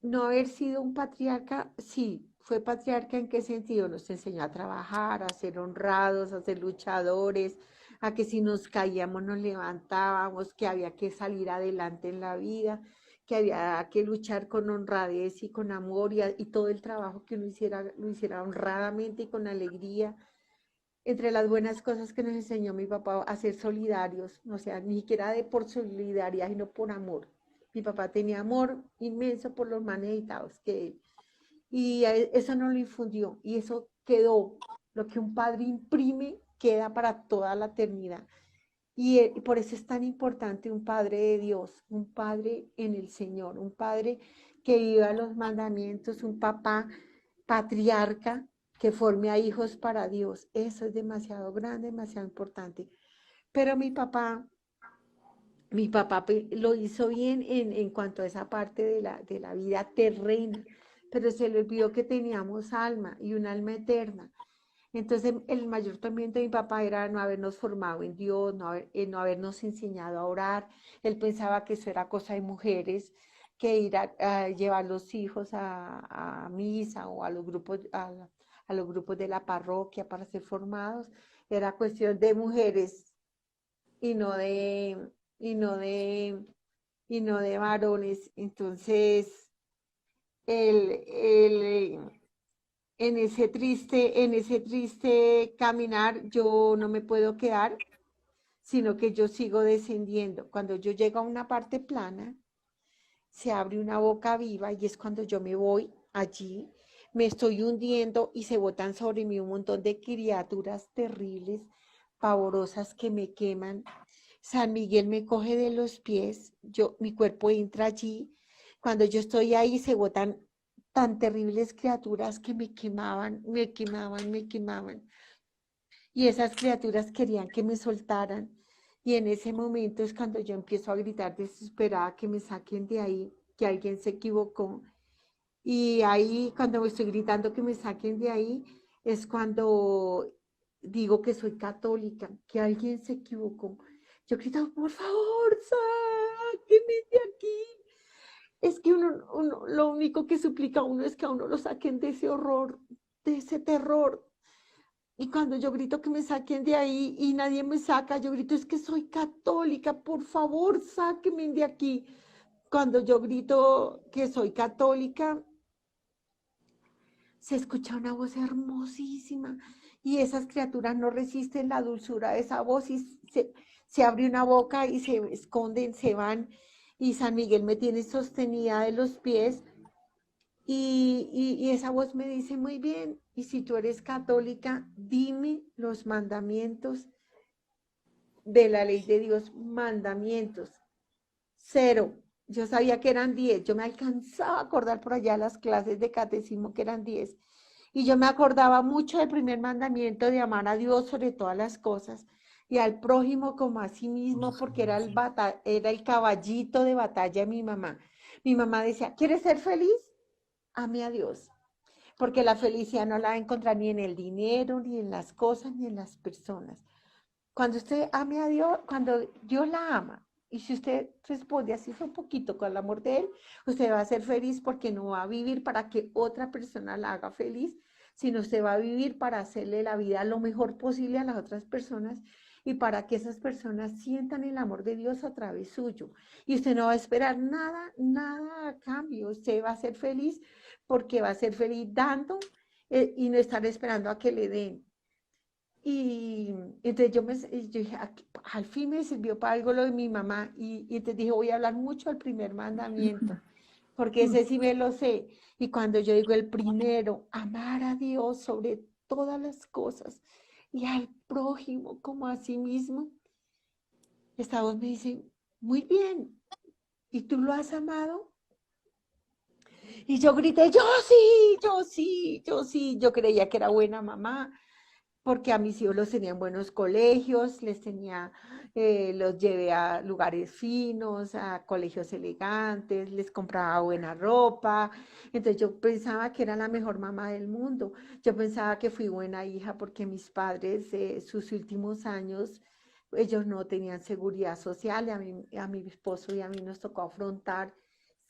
no haber sido un patriarca. Sí, fue patriarca en qué sentido, nos enseñó a trabajar, a ser honrados, a ser luchadores, a que si nos caíamos nos levantábamos, que había que salir adelante en la vida, que había que luchar con honradez y con amor y todo el trabajo que uno hiciera, lo hiciera honradamente y con alegría. Entre las buenas cosas que nos enseñó mi papá a ser solidarios, o sea, ni siquiera de por solidaridad, sino por amor. Mi papá tenía amor inmenso por los más necesitados que él. Y eso no lo infundió y eso quedó. Lo que un padre imprime queda para toda la eternidad. Y por eso es tan importante un padre de Dios, un padre en el Señor, un padre que viva los mandamientos, un papá patriarca que forme a hijos para Dios. Eso es demasiado grande, demasiado importante. Pero mi papá lo hizo bien en cuanto a esa parte de la vida terrena, pero se le olvidó que teníamos alma y un alma eterna. Entonces, el mayor tormento de mi papá era no habernos formado en Dios, no habernos enseñado a orar. Él pensaba que eso era cosa de mujeres, que ir a llevar los hijos a misa o a los grupos de la parroquia para ser formados, era cuestión de mujeres y no de, y no de, y no de varones. Entonces, el, en ese triste caminar, yo no me puedo quedar, sino que yo sigo descendiendo. Cuando yo llego a una parte plana, se abre una boca viva y es cuando yo me voy allí, me estoy hundiendo y se botan sobre mí un montón de criaturas terribles, pavorosas que me queman. San Miguel me coge de los pies, mi cuerpo entra allí. Cuando yo estoy ahí se botan tan terribles criaturas que me quemaban, me quemaban, me quemaban. Y esas criaturas querían que me soltaran. Y en ese momento es cuando yo empiezo a gritar desesperada que me saquen de ahí, que alguien se equivocó. Y ahí, cuando estoy gritando que me saquen de ahí, es cuando digo que soy católica, que alguien se equivocó. Yo grito, por favor, sáquenme de aquí. Es que uno, lo único que suplica a uno es que a uno lo saquen de ese horror, de ese terror. Y cuando yo grito que me saquen de ahí y nadie me saca, yo grito, es que soy católica, por favor, sáquenme de aquí. Cuando yo grito que soy católica, se escucha una voz hermosísima y esas criaturas no resisten la dulzura de esa voz y se abre una boca y se esconden, se van y San Miguel me tiene sostenida de los pies y esa voz me dice, muy bien, y si tú eres católica, dime los mandamientos de la ley de Dios, mandamientos. Cero. Yo sabía que eran 10. Yo me alcanzaba a acordar por allá las clases de catecismo que eran 10. Y yo me acordaba mucho del primer mandamiento de amar a Dios sobre todas las cosas y al prójimo como a sí mismo, porque era el caballito de batalla de mi mamá. Mi mamá decía, ¿quieres ser feliz? Ame a Dios, porque la felicidad no la va a encontrar ni en el dinero, ni en las cosas, ni en las personas. Cuando usted ame a Dios, cuando Dios la ama, Y si usted responde así un poquito con el amor de Él, usted va a ser feliz porque no va a vivir para que otra persona la haga feliz, sino usted va a vivir para hacerle la vida lo mejor posible a las otras personas y para que esas personas sientan el amor de Dios a través suyo. Y usted no va a esperar nada, nada a cambio. Usted va a ser feliz porque va a ser feliz dando y no estar esperando a que le den. Y entonces yo dije, al fin me sirvió para algo lo de mi mamá. Y entonces dije, voy a hablar mucho del primer mandamiento, porque ese sí me lo sé. Y cuando yo digo el primero, amar a Dios sobre todas las cosas y al prójimo como a sí mismo, esta voz me dice, muy bien, ¿y tú lo has amado? Y yo grité, yo sí, yo sí, yo sí. Yo creía que era buena mamá, porque a mis hijos los tenía en buenos colegios, los llevé a lugares finos, a colegios elegantes, les compraba buena ropa. Entonces yo pensaba que era la mejor mamá del mundo. Yo pensaba que fui buena hija porque mis padres, sus últimos años, ellos no tenían seguridad social y a mi esposo y a mí nos tocó afrontar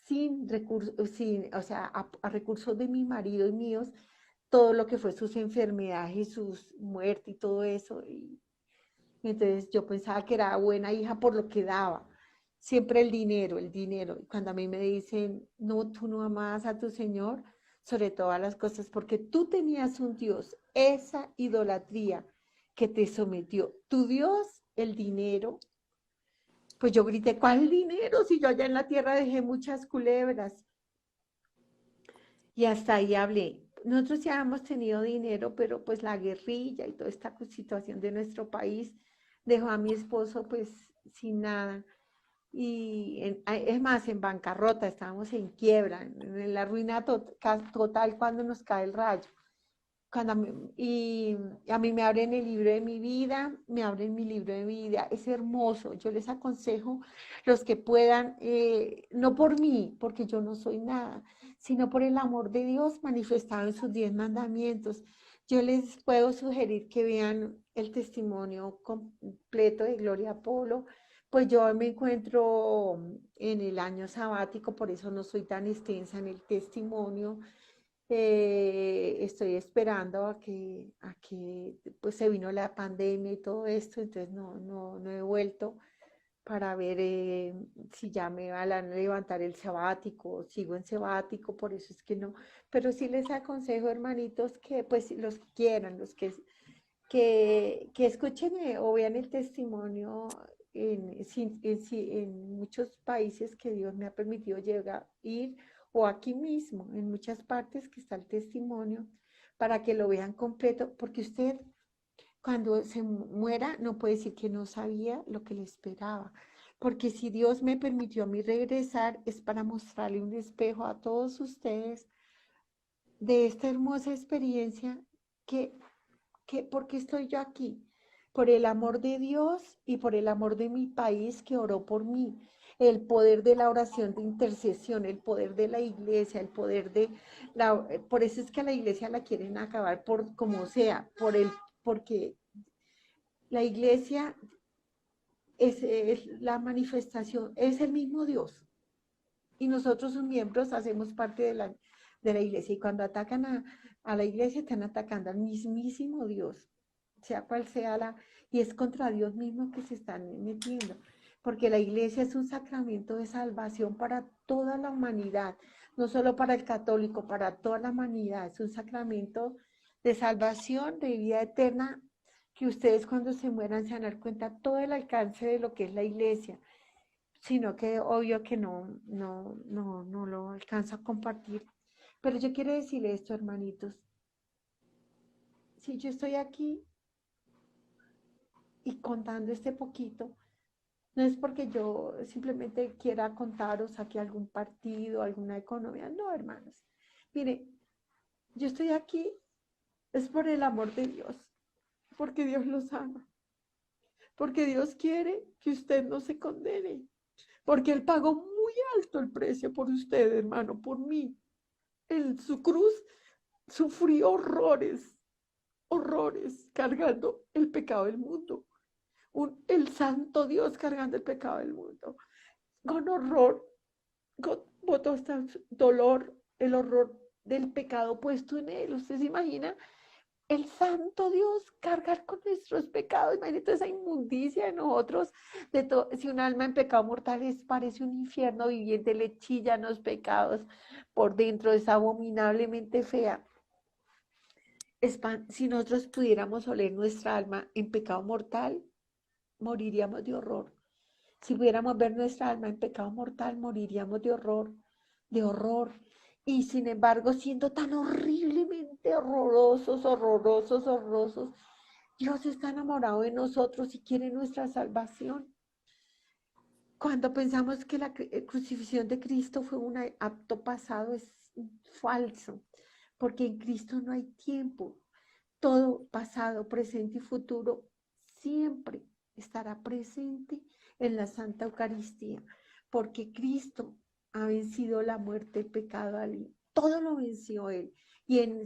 sin recursos, o sea, a recursos de mi marido y míos, todo lo que fue sus enfermedades y sus muertes y todo eso. Y entonces yo pensaba que era buena hija por lo que daba. Siempre el dinero, el dinero. Y cuando a mí me dicen, no, tú no amas a tu Señor sobre todas las cosas, porque tú tenías un Dios, esa idolatría que te sometió. Tu Dios, el dinero. Pues yo grité, ¿cuál dinero? Si yo allá en la tierra dejé muchas culebras. Y hasta ahí hablé. Nosotros ya hemos tenido dinero, pero pues la guerrilla y toda esta situación de nuestro país dejó a mi esposo pues sin nada. Es más, en bancarrota, estábamos en quiebra, en la ruina total cuando nos cae el rayo. Y a mí me abren el libro de mi vida, me abren mi libro de mi vida, es hermoso. Yo les aconsejo los que puedan, no por mí, porque yo no soy nada, sino por el amor de Dios manifestado en sus 10 mandamientos. Yo les puedo sugerir que vean el testimonio completo de Gloria Polo. Pues yo me encuentro en el año sabático, por eso no soy tan extensa en el testimonio. Estoy esperando a que pues se vino la pandemia y todo esto, entonces no he vuelto para ver si ya me van a levantar el sabático, sigo en sabático, por eso es que no, pero sí les aconsejo, hermanitos, que pues los que quieran, que escuchen o vean el testimonio en muchos países que Dios me ha permitido ir, o aquí mismo, en muchas partes que está el testimonio, para que lo vean completo, porque usted cuando se muera no puede decir que no sabía lo que le esperaba, porque si Dios me permitió a mí regresar es para mostrarle un espejo a todos ustedes de esta hermosa experiencia que ¿por qué estoy yo aquí? Por el amor de Dios y por el amor de mi país que oró por mí. El poder de la oración de intercesión, el poder de la iglesia, el poder de por eso es que a la iglesia la quieren acabar por como sea, porque la iglesia es la manifestación, es el mismo Dios. Y nosotros sus miembros hacemos parte de la iglesia. Y cuando atacan a la iglesia, están atacando al mismísimo Dios, sea cual sea y es contra Dios mismo que se están metiendo, porque la iglesia es un sacramento de salvación para toda la humanidad, no solo para el católico, para toda la humanidad, es un sacramento de salvación, de vida eterna, que ustedes cuando se mueran se van a dar cuenta todo el alcance de lo que es la iglesia, sino que obvio que no lo alcanzo a compartir. Pero yo quiero decirle esto, hermanitos, si yo estoy aquí y contando este poquito, no es porque yo simplemente quiera contar o saque algún partido, alguna economía, no, hermanos. Mire, yo estoy aquí es por el amor de Dios, porque Dios los ama, porque Dios quiere que usted no se condene, porque Él pagó muy alto el precio por usted, hermano, por mí. En su cruz sufrió horrores, horrores, cargando el pecado del mundo. El santo Dios cargando el pecado del mundo. con horror, botó hasta dolor, el horror del pecado puesto en él. ¿Usted se imagina? El santo Dios cargar con nuestros pecados. Imagínate esa inmundicia de nosotros. Si un alma en pecado mortal parece un infierno viviente, le chillan los pecados por dentro, es abominablemente fea. Si nosotros pudiéramos oler nuestra alma en pecado mortal, moriríamos de horror. Si pudiéramos ver nuestra alma en pecado mortal, moriríamos de horror, de horror. Y sin embargo, siendo tan horriblemente horrorosos, horrorosos, horrorosos, Dios está enamorado de nosotros y quiere nuestra salvación. Cuando pensamos que la crucifixión de Cristo fue un acto pasado, es falso, porque en Cristo no hay tiempo. Todo pasado, presente y futuro siempre estará presente en la Santa Eucaristía, porque Cristo ha vencido la muerte, el pecado, todo lo venció Él. En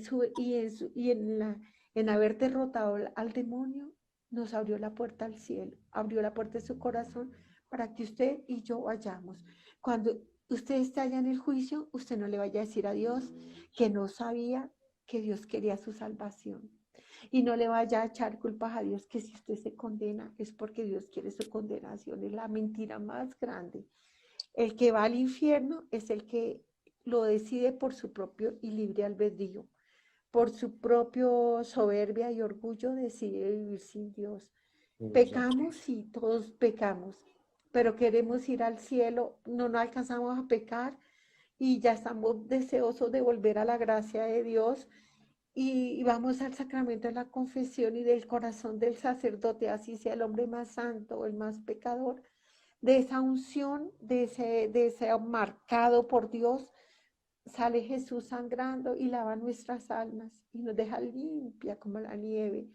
haber derrotado al demonio, nos abrió la puerta al cielo, abrió la puerta de su corazón para que usted y yo vayamos. Cuando usted esté allá en el juicio, usted no le vaya a decir a Dios que no sabía que Dios quería su salvación. Y no le vaya a echar culpas a Dios que si usted se condena es porque Dios quiere su condenación. Es la mentira más grande. El que va al infierno es el que lo decide por su propio y libre albedrío. Por su propio soberbia y orgullo decide vivir sin Dios. Exacto. Pecamos, sí, todos pecamos, pero queremos ir al cielo, no nos alcanzamos a pecar y ya estamos deseosos de volver a la gracia de Dios y vamos al sacramento de la confesión y del corazón del sacerdote, así sea el hombre más santo o el más pecador, de esa unción, de ese marcado por Dios, sale Jesús sangrando y lava nuestras almas y nos deja limpia como la nieve.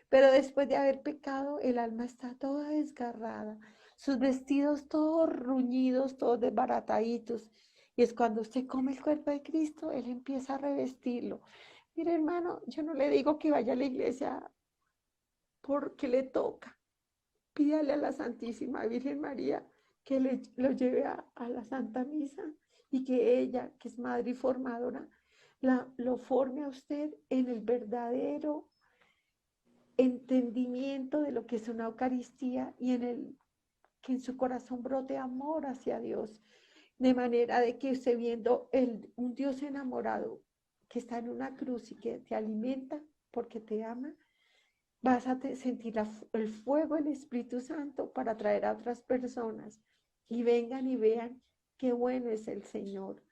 Pero después de haber pecado, el alma está toda desgarrada, sus vestidos todos ruñidos, todos desbarataditos. Y es cuando usted come el cuerpo de Cristo, Él empieza a revestirlo. Mire, hermano, yo no le digo que vaya a la iglesia porque le toca. Pídale a la Santísima Virgen María que lo lleve a la Santa Misa y que ella, que es madre y formadora, lo forme a usted en el verdadero entendimiento de lo que es una Eucaristía y que en su corazón brote amor hacia Dios, de manera de que usted viendo un Dios enamorado que está en una cruz y que te alimenta porque te ama, vas a sentir el fuego del Espíritu Santo para atraer a otras personas y vengan y vean qué bueno es el Señor.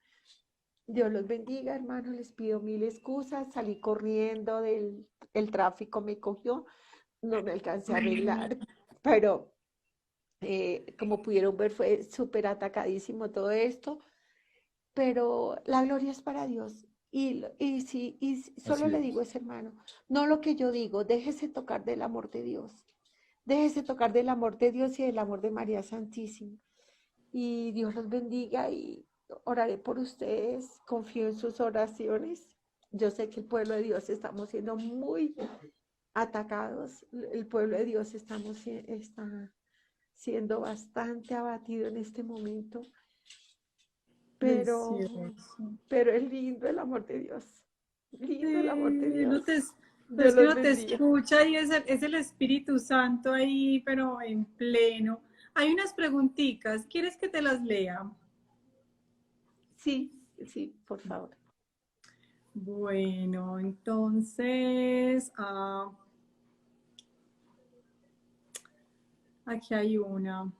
Dios los bendiga, hermanos. Les pido mil excusas. Salí corriendo el tráfico, me cogió, no me alcancé a Bueno, arreglar, pero como pudieron ver, fue súper atacadísimo todo esto. Pero la gloria es para Dios. Solo Así le digo es. ese hermano, no lo que yo digo, déjese tocar del amor de Dios. Déjese tocar del amor de Dios y del amor de María Santísima. Y Dios los bendiga y oraré por ustedes. Confío en sus oraciones. Yo sé que el pueblo de Dios estamos siendo muy atacados. El pueblo de Dios está siendo bastante abatido en este momento. Pero, precioso. pero es lindo el amor de Dios. Sí, Lindo el amor de uno Dios. te, pero Dios es que los uno te bendiga. escucha y es el Espíritu Santo ahí, pero en pleno. Hay unas preguntitas, ¿quieres que te las lea? Sí, sí, por favor. Bueno, entonces, aquí hay una.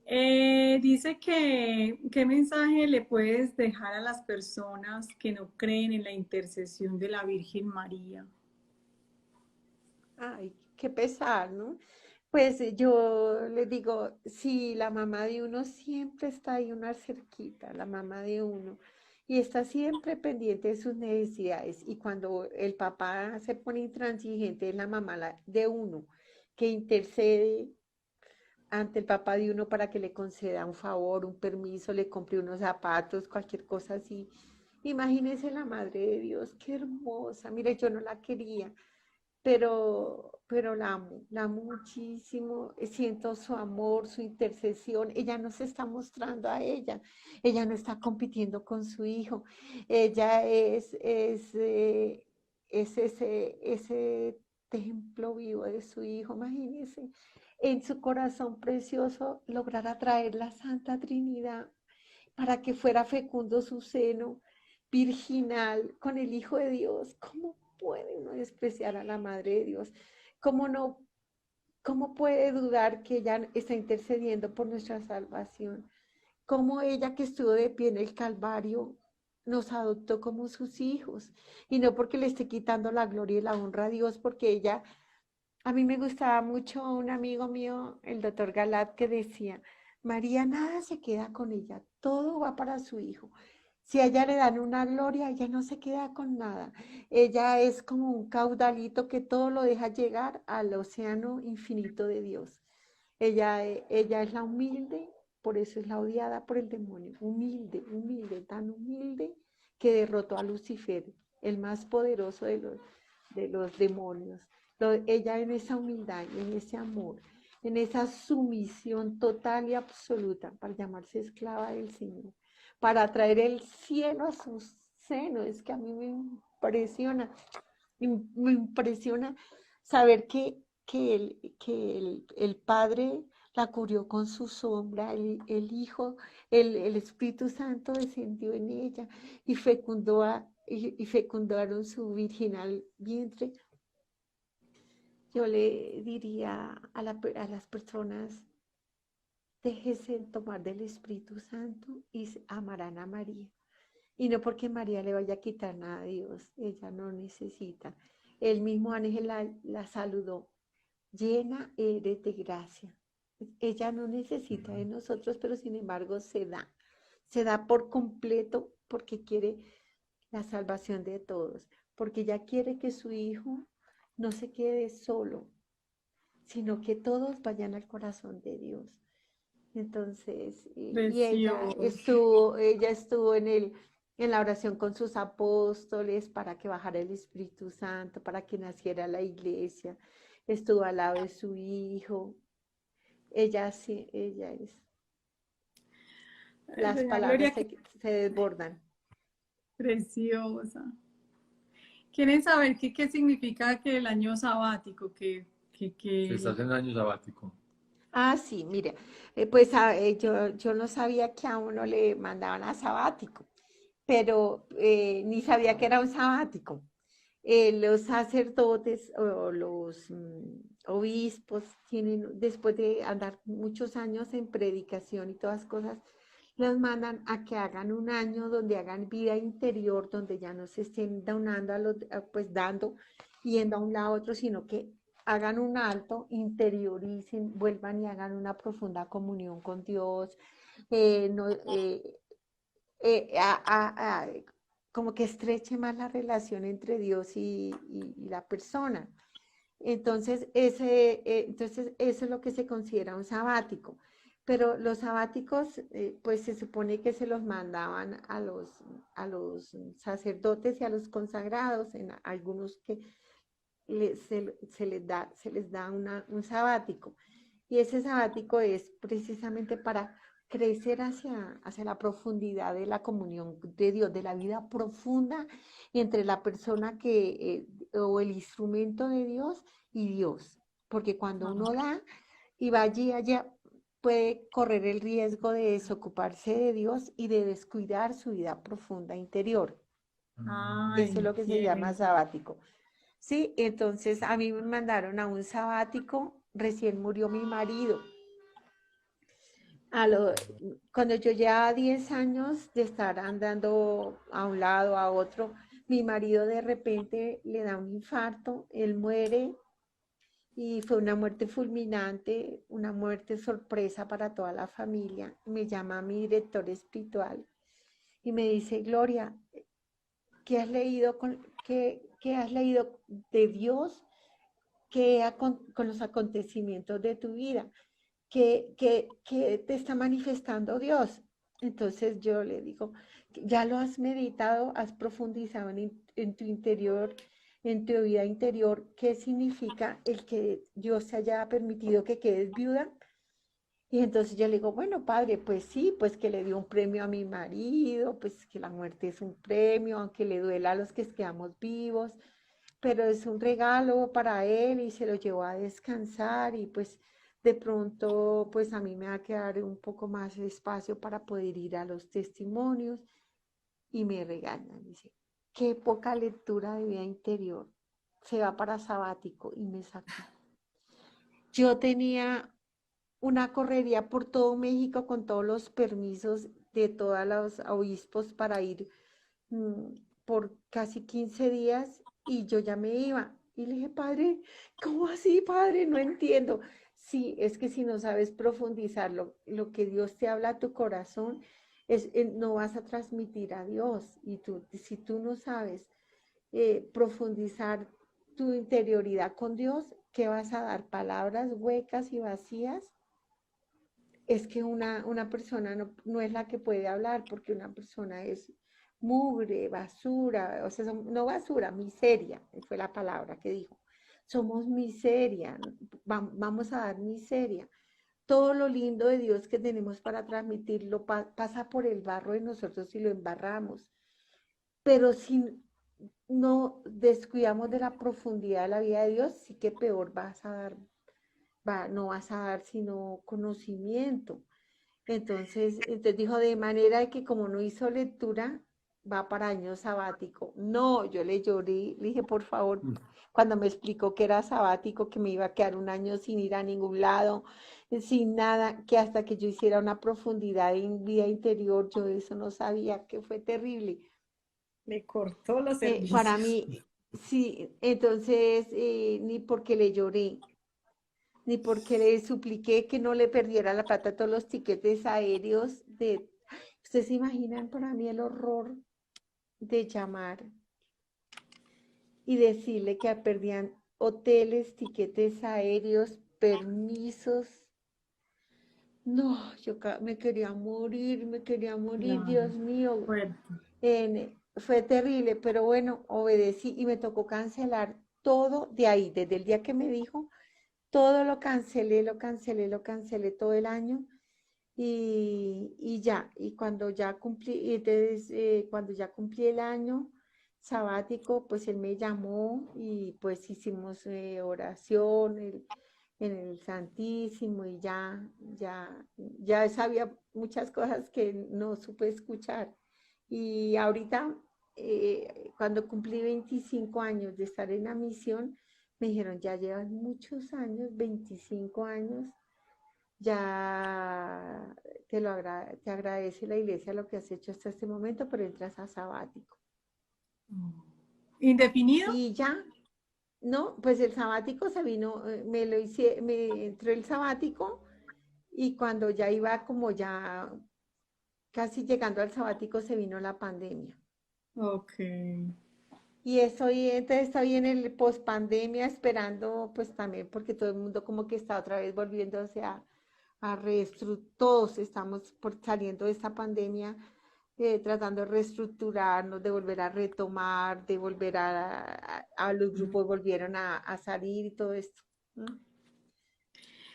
Dice que, ¿qué mensaje le puedes dejar a las personas que no creen en la intercesión de la Virgen María? Ay, qué pesar, ¿no? Pues yo les digo, sí, la mamá de uno siempre está ahí, una cerquita, la mamá de uno, y está siempre pendiente de sus necesidades. Y cuando el papá se pone intransigente, es la mamá de uno que intercede ante el papá de uno para que le conceda un favor, un permiso, le compre unos zapatos, cualquier cosa así. Imagínese la Madre de Dios, qué hermosa. Mire, yo no la quería. pero la amo muchísimo, siento su amor, su intercesión, ella no se está mostrando a ella no está compitiendo con su hijo, ella es ese templo vivo de su hijo, imagínense, en su corazón precioso lograr atraer la Santa Trinidad para que fuera fecundo su seno virginal con el Hijo de Dios. ¿Cómo puede uno despreciar a la Madre de Dios? ¿Cómo no? ¿Cómo puede dudar que ella está intercediendo por nuestra salvación? ¿Cómo ella que estuvo de pie en el Calvario nos adoptó como sus hijos? Y no porque le esté quitando la gloria y la honra a Dios, porque ella, a mí me gustaba mucho un amigo mío, el doctor Galat, que decía, María nada se queda con ella, todo va para su hijo. Si a ella le dan una gloria, ella no se queda con nada. Ella es como un caudalito que todo lo deja llegar al océano infinito de Dios. Ella es la humilde, por eso es la odiada por el demonio. Humilde, humilde, tan humilde que derrotó a Lucifer, el más poderoso de los demonios. Ella en esa humildad, en ese amor, en esa sumisión total y absoluta para llamarse esclava del Señor, para traer el cielo a su seno. Es que a mí me impresiona saber que el Padre la cubrió con su sombra, el Hijo, el Espíritu Santo descendió en ella y fecundaron su virginal vientre. Yo le diría a las personas, déjese tomar del Espíritu Santo y amarán a María. Y no porque María le vaya a quitar nada a Dios, ella no necesita. El mismo ángel la saludó, llena eres de gracia. Ella no necesita de nosotros, pero sin embargo se da por completo porque quiere la salvación de todos, porque ella quiere que su hijo no se quede solo, sino que todos vayan al corazón de Dios. Entonces, y Precioso. ella estuvo en la oración con sus apóstoles para que bajara el Espíritu Santo, para que naciera la iglesia, estuvo al lado de su hijo. Ella sí, ella es. Las Doña palabras Gloria, qué se desbordan. preciosa. ¿Quieren saber qué significa que el año sabático? Se está haciendo año sabático. Ah, sí, mire, yo no sabía que a uno le mandaban a sabático, pero ni sabía que era un sabático. Los sacerdotes o los obispos tienen, después de andar muchos años en predicación y todas cosas, los mandan a que hagan un año donde hagan vida interior, donde ya no se estén donando pues dando, yendo a un lado a otro, sino que hagan un alto, interioricen, vuelvan y hagan una profunda comunión con Dios, no, a, como que estreche más la relación entre Dios y la persona. Entonces, eso es lo que se considera un sabático. Pero los sabáticos, pues se supone que se los mandaban a los sacerdotes y a los consagrados, en algunos que se les da un sabático. Y ese sabático es precisamente para crecer hacia la profundidad de la comunión de Dios, de la vida profunda entre la persona o el instrumento de Dios y Dios. Porque cuando uno da y va allá puede correr el riesgo de desocuparse de Dios y de descuidar su vida profunda interior. Ah, Eso es lo que se llama entiendo. sabático. Sí, entonces a mí me mandaron a un sabático, recién murió mi marido. A lo- Cuando yo llevaba 10 años de estar andando a un lado, a otro, mi marido de repente le da un infarto, él muere y fue una muerte fulminante, una muerte sorpresa para toda la familia. Me llama mi director espiritual y me dice, Gloria, ¿qué has leído de Dios con los acontecimientos de tu vida? ¿Qué te está manifestando Dios? Entonces yo le digo, ¿ya lo has meditado? ¿Has profundizado en tu interior? en tu vida interior, ¿qué significa el que Dios te haya permitido que quedes viuda? Y entonces yo le digo, bueno, padre, pues sí, pues que le dio un premio a mi marido, pues que la muerte es un premio, aunque le duela a los que quedamos vivos, pero es un regalo para él y se lo llevó a descansar y pues de pronto pues a mí me va a quedar un poco más de espacio para poder ir a los testimonios y me regañan, dice, qué poca lectura de vida interior, se va para sabático y me sacó. Yo tenía una correría por todo México con todos los permisos de todos los obispos para ir mm, por casi 15 días y yo ya me iba. Y le dije, padre, ¿cómo así, padre? No entiendo. Sí, es que si no sabes profundizar lo que Dios te habla a tu corazón, no vas a transmitir a Dios. Y si tú no sabes profundizar tu interioridad con Dios, ¿qué vas a dar? Palabras huecas y vacías. Es que una persona no es la que puede hablar, porque una persona es mugre, basura, o sea, no basura, miseria, fue la palabra que dijo. Somos miseria, vamos a dar miseria. Todo lo lindo de Dios que tenemos para transmitirlo pasa por el barro de nosotros y lo embarramos. Pero si no descuidamos de la profundidad de la vida de Dios, sí que peor vas a dar, no vas a dar sino conocimiento. Entonces dijo, de manera de que como no hizo lectura, va para año sabático. No, yo le lloré, le dije, por favor, cuando me explicó que era sabático, que me iba a quedar un año sin ir a ningún lado, sin nada, que hasta que yo hiciera una profundidad en vida interior, yo eso no sabía, que fue terrible. Le cortó los Para servicios. mí, sí, entonces, ni porque le lloré, ni porque le supliqué que no le perdiera la plata a todos los tiquetes aéreos de... ¿Ustedes se imaginan para mí el horror de llamar y decirle que perdían hoteles, tiquetes aéreos, permisos? No, me quería morir, Claro, Dios mío. fuerte. Fue terrible, pero bueno, obedecí y me tocó cancelar todo de ahí, desde el día que me dijo, todo lo cancelé, lo cancelé, lo cancelé todo el año y ya, y cuando ya cumplí, entonces, cuando ya cumplí el año sabático, pues él me llamó y pues hicimos oración en el Santísimo y ya sabía muchas cosas que no supe escuchar. Y ahorita, cuando cumplí 25 años de estar en la misión, me dijeron, ya llevas muchos años, 25 años, ya te agradece la iglesia lo que has hecho hasta este momento, pero entras a sabático. ¿Indefinido? Y ya, no, pues el sabático se vino, me entró el sabático y cuando ya iba como ya casi llegando al sabático se vino la pandemia. Ok. Y entonces estoy en el pospandemia esperando, pues también, porque todo el mundo como que está otra vez volviéndose a reestructurar, todos estamos saliendo de esta pandemia, tratando de reestructurarnos, de volver a retomar, de volver a los grupos volvieron a salir y todo esto. ¿Mm?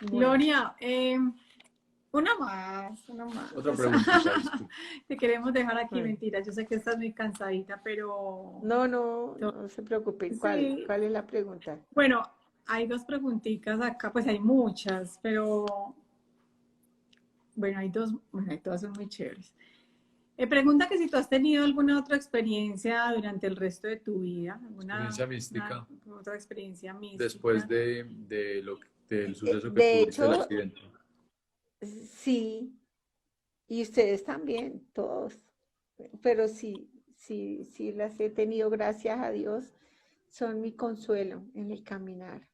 Bueno, Gloria, una más, una más. Otra preguntita, disculpe. Te queremos dejar aquí, bueno. mentira. Yo sé que estás muy cansadita, pero No se preocupen. sí. ¿Cuál es la pregunta? Bueno, hay dos preguntitas acá, pues hay muchas, pero bueno, hay dos, bueno, hay todas son muy chéveres. Pregunta que si tú has tenido alguna otra experiencia durante el resto de tu vida, alguna Experiencia mística otra experiencia después mística. del suceso que De tuviste, el hecho, accidente. sí, y ustedes también, todos. Pero sí las he tenido, gracias a Dios, son mi consuelo en el caminar.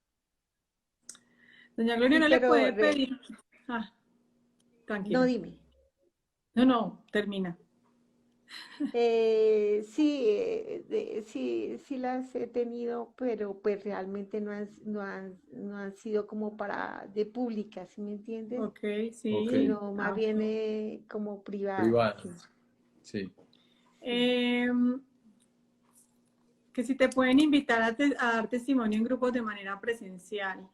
Doña Gloria Sí, no le pero puede pedir. Ah, no tranquila. dime. No, no, termina. Sí, sí las he tenido, pero pues realmente no han sido como para de pública, ¿sí me entiendes? Ok, Ok, sí. Sino más Ah, bien ok. como privadas, sí. privadas, sí. Sí. Em, Que si te pueden invitar a dar testimonio en grupos de manera presencial.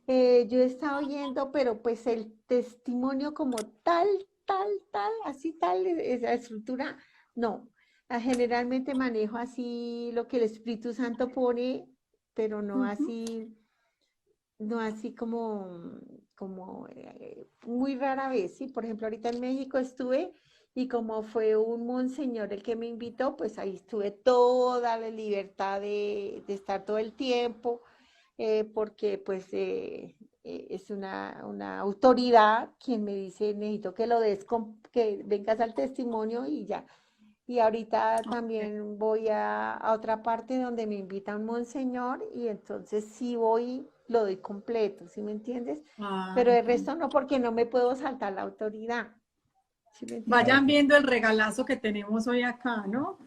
Yo he estado oyendo, pero pues el testimonio como tal, así tal, esa estructura, no. Generalmente manejo así lo que el Espíritu Santo pone, pero no Ujú. así, no así como muy rara vez, ¿sí? Por ejemplo, ahorita en México estuve y como fue un monseñor el que me invitó, pues ahí estuve toda la libertad de estar todo el tiempo, porque pues es una autoridad quien me dice, necesito que lo des, que vengas al testimonio y ya. Y ahorita Ok. también voy a otra parte donde me invita un monseñor y entonces sí voy, lo doy completo, ¿sí me entiendes? Pero Ay, el resto no, porque no me puedo saltar la autoridad, ¿sí me entiendes? vayan viendo el regalazo que tenemos hoy acá, ¿no?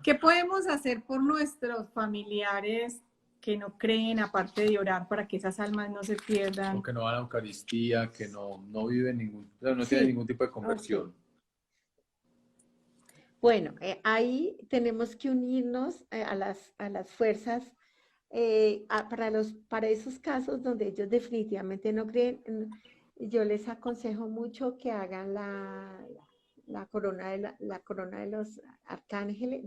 ¿Qué podemos hacer por nuestros familiares que no creen, aparte de orar para que esas almas no se O pierdan? que no van a la Eucaristía, que no viven ningún, o sea, no tienen Sí, ningún tipo de ok. conversión. Bueno, ahí tenemos que unirnos a las fuerzas para esos casos donde ellos definitivamente no creen. Yo les aconsejo mucho que hagan la corona la corona de los arcángeles,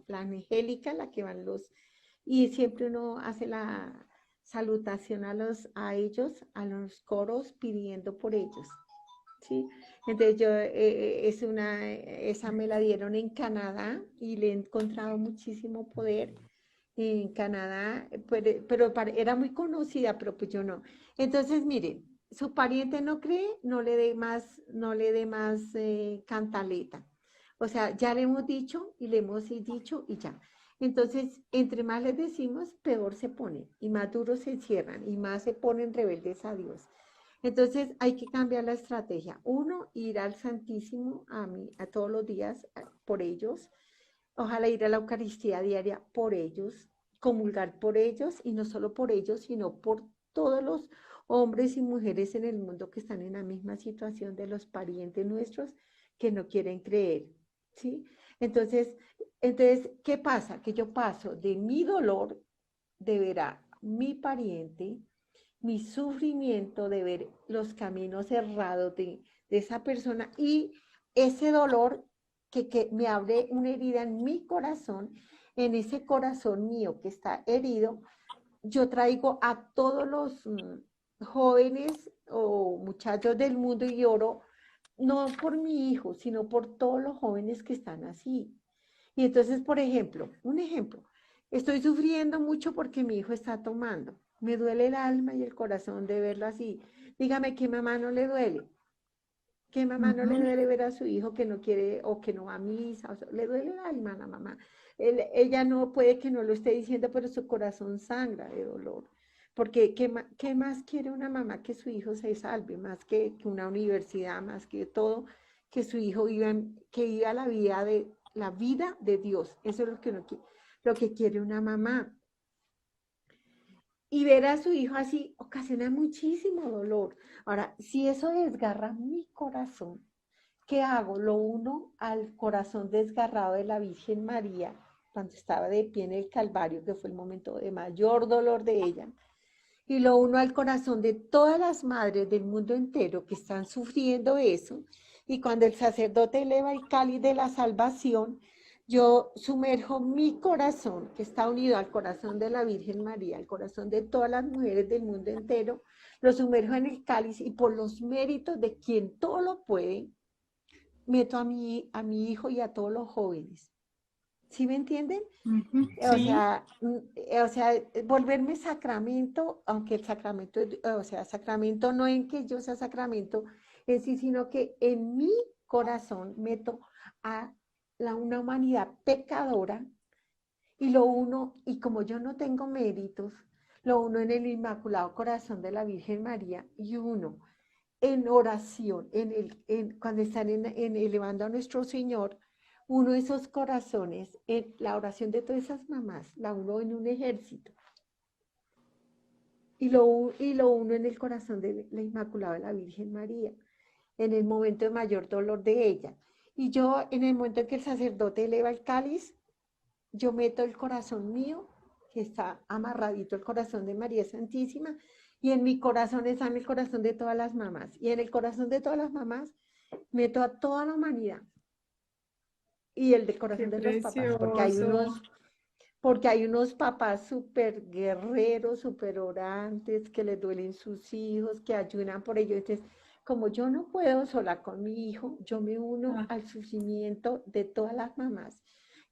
la angélica, la que van y siempre uno hace la salutación a ellos, a los coros, pidiendo por ellos. ¿Sí? Entonces esa me la dieron en Canadá y le he encontrado muchísimo poder en Canadá, pero era muy conocida, pero pues yo no. Entonces, mire, su pariente no cree, no le dé más cantaleta. O sea, ya le hemos dicho y le hemos dicho y ya. Entonces, entre más les decimos, peor se ponen y más duros se cierran y más se ponen rebeldes a Dios. Entonces hay que cambiar la estrategia. Uno, ir al Santísimo a todos los días por ellos. Ojalá ir a la Eucaristía diaria por ellos, comulgar por ellos y no solo por ellos, sino por todos los hombres y mujeres en el mundo que están en la misma situación de los parientes nuestros que no quieren creer. ¿Sí? Entonces, ¿qué pasa? Que yo paso de mi dolor de ver a mi pariente, mi sufrimiento de ver los caminos cerrados de esa persona y ese dolor que me abre una herida en mi corazón, en ese corazón mío que está herido, yo traigo a todos los jóvenes o muchachos del mundo y oro, no por mi hijo, sino por todos los jóvenes que están así. Y entonces, por ejemplo, un ejemplo, estoy sufriendo mucho porque mi hijo está tomando. Me duele el alma y el corazón de verlo así. Dígame, ¿qué mamá no le duele? ¿Qué mamá no le Ujú. duele ver a su hijo que no quiere o que no va a misa? O sea, le duele el alma a la mamá. Ella no puede que no lo esté diciendo, pero su corazón sangra de dolor. Porque ¿qué más quiere una mamá que su hijo se salve? Más que una universidad, más que todo, que su hijo que viva la vida de Dios. Eso es lo que quiere una mamá. Y ver a su hijo así ocasiona muchísimo dolor. Ahora, si eso desgarra mi corazón, ¿qué hago? Lo uno al corazón desgarrado de la Virgen María, cuando estaba de pie en el Calvario, que fue el momento de mayor dolor de ella, y lo uno al corazón de todas las madres del mundo entero que están sufriendo eso, y cuando el sacerdote eleva el cáliz de la salvación, yo sumerjo mi corazón, que está unido al corazón de la Virgen María, al corazón de todas las mujeres del mundo entero, lo sumerjo en el cáliz y por los méritos de quien todo lo puede, meto a mi hijo y a todos los jóvenes. ¿Sí me entienden? Ujú. O Sí. sea, volverme sacramento, aunque el sacramento, o sea, sacramento no en que yo sea sacramento, en sí, sino que en mi corazón meto a una humanidad pecadora y lo uno, y como yo no tengo méritos, lo uno en el Inmaculado Corazón de la Virgen María y uno en oración, cuando están elevando a nuestro Señor, uno de esos corazones, en la oración de todas esas mamás, la uno en un ejército, y lo uno en el corazón de la Inmaculada de la Virgen María, en el momento de mayor dolor de ella. Y yo, en el momento en que el sacerdote eleva el cáliz, yo meto el corazón mío, que está amarradito el corazón de María Santísima, y en mi corazón está en el corazón de todas las mamás. Y en el corazón de todas las mamás meto a toda la humanidad. Y el del Qué corazón de los papás, precioso. porque hay unos papás súper guerreros, súper orantes, que les duelen sus hijos, que ayudan por ellos. Entonces, como yo no puedo sola con mi hijo, yo me uno Ah, al sufrimiento de todas las mamás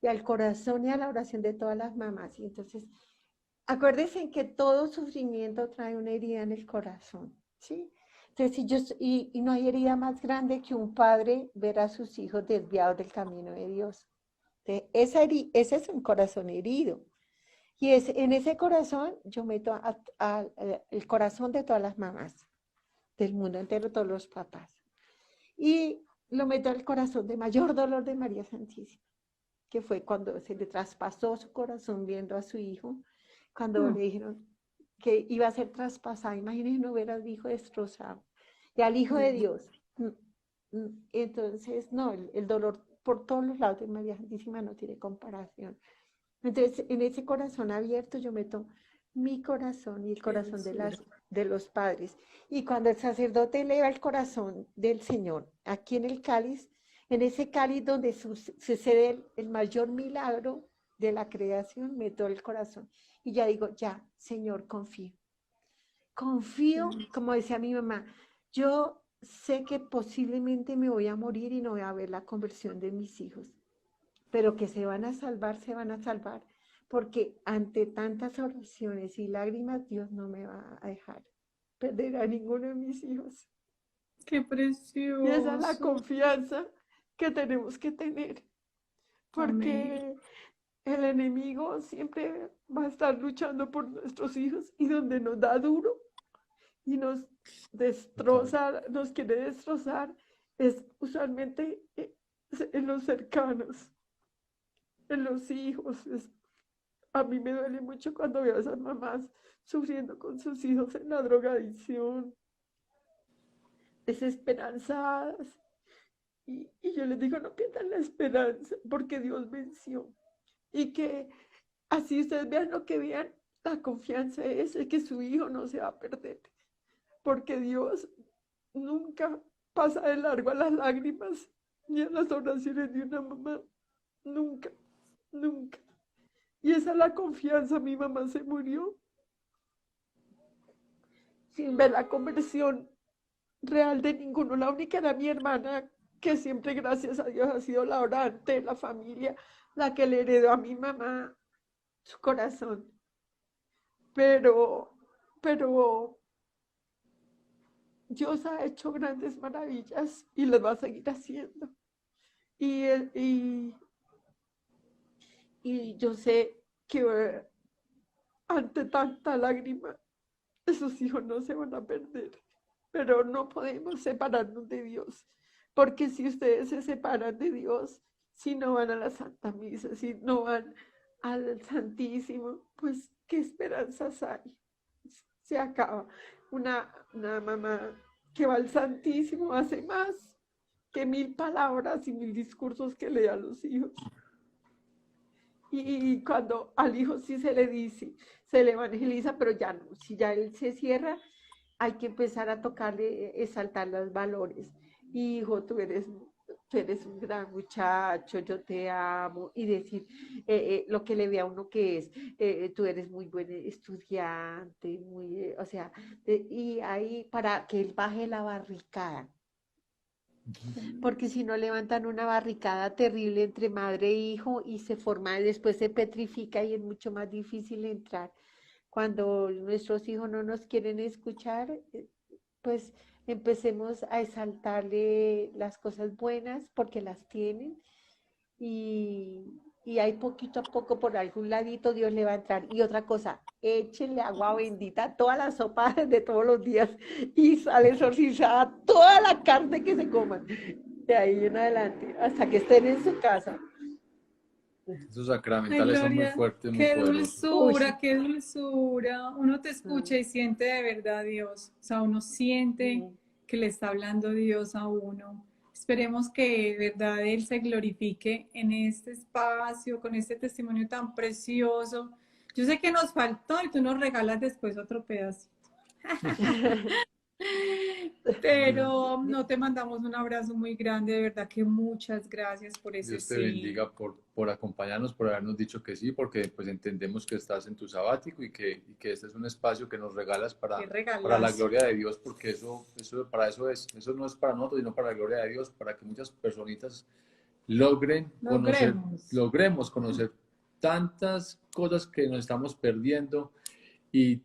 y al corazón y a la oración de todas las mamás. Y entonces, acuérdense que todo sufrimiento trae una herida en el corazón, ¿sí? Entonces, y no hay herida más grande que un padre ver a sus hijos desviados del camino de Dios. Ese es un corazón herido. Y en ese corazón yo meto el corazón de todas las mamás del mundo entero, todos los papás. Y lo meto al corazón de mayor dolor de María Santísima, que fue cuando se le traspasó su corazón viendo a su hijo, cuando le mm, dijeron que iba a ser traspasado. Imagínense no ver al hijo destrozado y al Hijo de mm. Dios. Entonces, no, el dolor por todos los lados de María Santísima no tiene comparación. Entonces, en ese corazón abierto yo meto mi corazón y el Qué corazón dulzura. de los padres. Y cuando el sacerdote eleva el corazón del Señor, aquí en el cáliz, en ese cáliz donde sucede el mayor milagro de la creación, meto el corazón. Y ya digo, ya, Señor, confío. Confío, como decía mi mamá, yo sé que posiblemente me voy a morir y no voy a ver la conversión de mis hijos, pero que se van a salvar, porque ante tantas oraciones y lágrimas, Dios no me va a dejar perder a ninguno de mis hijos. Qué Y esa es la precioso. confianza que tenemos que tener, Amén. porque el enemigo siempre va a estar luchando por nuestros hijos y donde nos da duro y nos Total. destroza, nos quiere destrozar, es usualmente en los cercanos, en los hijos. A mí me duele mucho cuando veo a esas mamás sufriendo con sus hijos en la drogadicción, desesperanzadas. Y yo les digo, no pierdan la esperanza, porque Dios venció. Y que así ustedes vean lo que vean, la confianza es que su hijo no se va a perder, porque Dios nunca pasa de largo a las lágrimas ni a las oraciones de una mamá. Nunca, nunca. Y esa es la confianza. Mi mamá se murió sin ver la conversión real de ninguno. La única era mi hermana, que siempre, gracias a Dios, ha sido la orante de la familia, la que le heredó a mi mamá su corazón. Pero, pero Dios ha hecho grandes maravillas y las va a seguir haciendo. Y, y, y yo sé que ante tanta lágrima, esos hijos no se van a perder. Pero no podemos separarnos de Dios, porque si ustedes se separan de Dios, si no van a la Santa Misa, si no van al Santísimo, pues qué esperanzas hay. Se acaba. Una mamá que va al Santísimo hace más que 1000 palabras y 1000 discursos que le da a los hijos. Y cuando al hijo sí se le dice, se le evangeliza, pero ya no, si ya él se cierra, hay que empezar a tocarle, exaltar los valores. Hijo, tú eres un gran muchacho, yo te amo, y decir lo que le ve a uno que es, tú eres muy buen estudiante, muy, o sea, y ahí para que él baje la barricada, porque si no levantan una barricada terrible entre madre e hijo y se forma, después se petrifica y es mucho más difícil entrar. Cuando nuestros hijos no nos quieren escuchar, pues empecemos a exaltarle las cosas buenas porque las tienen y ahí poquito a poco por algún ladito Dios le va a entrar. Y otra cosa, échenle agua bendita a toda la sopa de todos los días y sale exorcizada toda la carne que se coman de ahí en adelante hasta que estén en su casa. Esos Ay, sacramentales son muy Gloria, fuertes, muy poderosos. Uy, qué dulzura. Uno te escucha mm, y siente de verdad a Dios. O sea, uno siente mm, que le está hablando Dios a uno. Es Esperemos que de verdad Él se glorifique en este espacio, con este testimonio tan precioso. Yo sé que nos faltó y tú nos regalas después otro pedazo. Pero no te mandamos un abrazo muy grande, de verdad que muchas gracias por ese Dios te sí. bendiga por acompañarnos, por habernos dicho que sí, porque pues entendemos que estás en tu sabático y que este es un espacio que nos regalas Qué para la regalazo. gloria de Dios, porque para eso es. Eso no es para nosotros, sino para la gloria de Dios, para que muchas personitas logremos conocer tantas cosas que nos estamos perdiendo y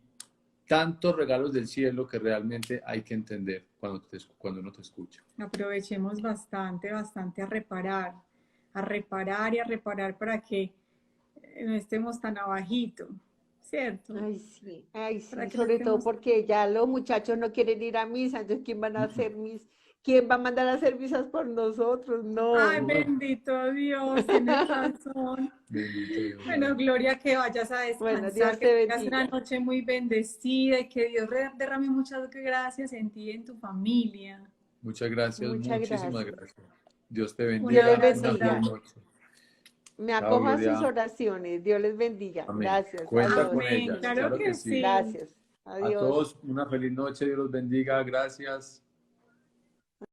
tantos regalos del cielo que realmente hay que entender cuando uno te escucha. Aprovechemos bastante, bastante a reparar y a reparar para que no estemos tan abajito, ¿cierto? Ay, sí, Para que no sobre todo estemos... porque ya los muchachos no quieren ir a misa, entonces ¿quién va a mandar a hacer misas por nosotros? Ay, No. bendito Dios, tienes razón. Bendito Dios. Bueno, Gloria, que vayas a Bueno, descansar, Dios que te tengas una bendiga. noche muy bendecida y que Dios derrame muchas gracias en ti y en tu familia. Muchas gracias, Muchas muchísimas gracias. gracias. Dios te Dios bendiga. les abrazo Una feliz bendiga. grande. noche. Me Chao, acojo a sus Gloria. oraciones. Dios les bendiga. Amén. Gracias. Cuenta Adiós. con Amén, ellas, claro claro que que sí. sí. Gracias. A Adiós. todos una feliz noche, Dios los bendiga. Gracias.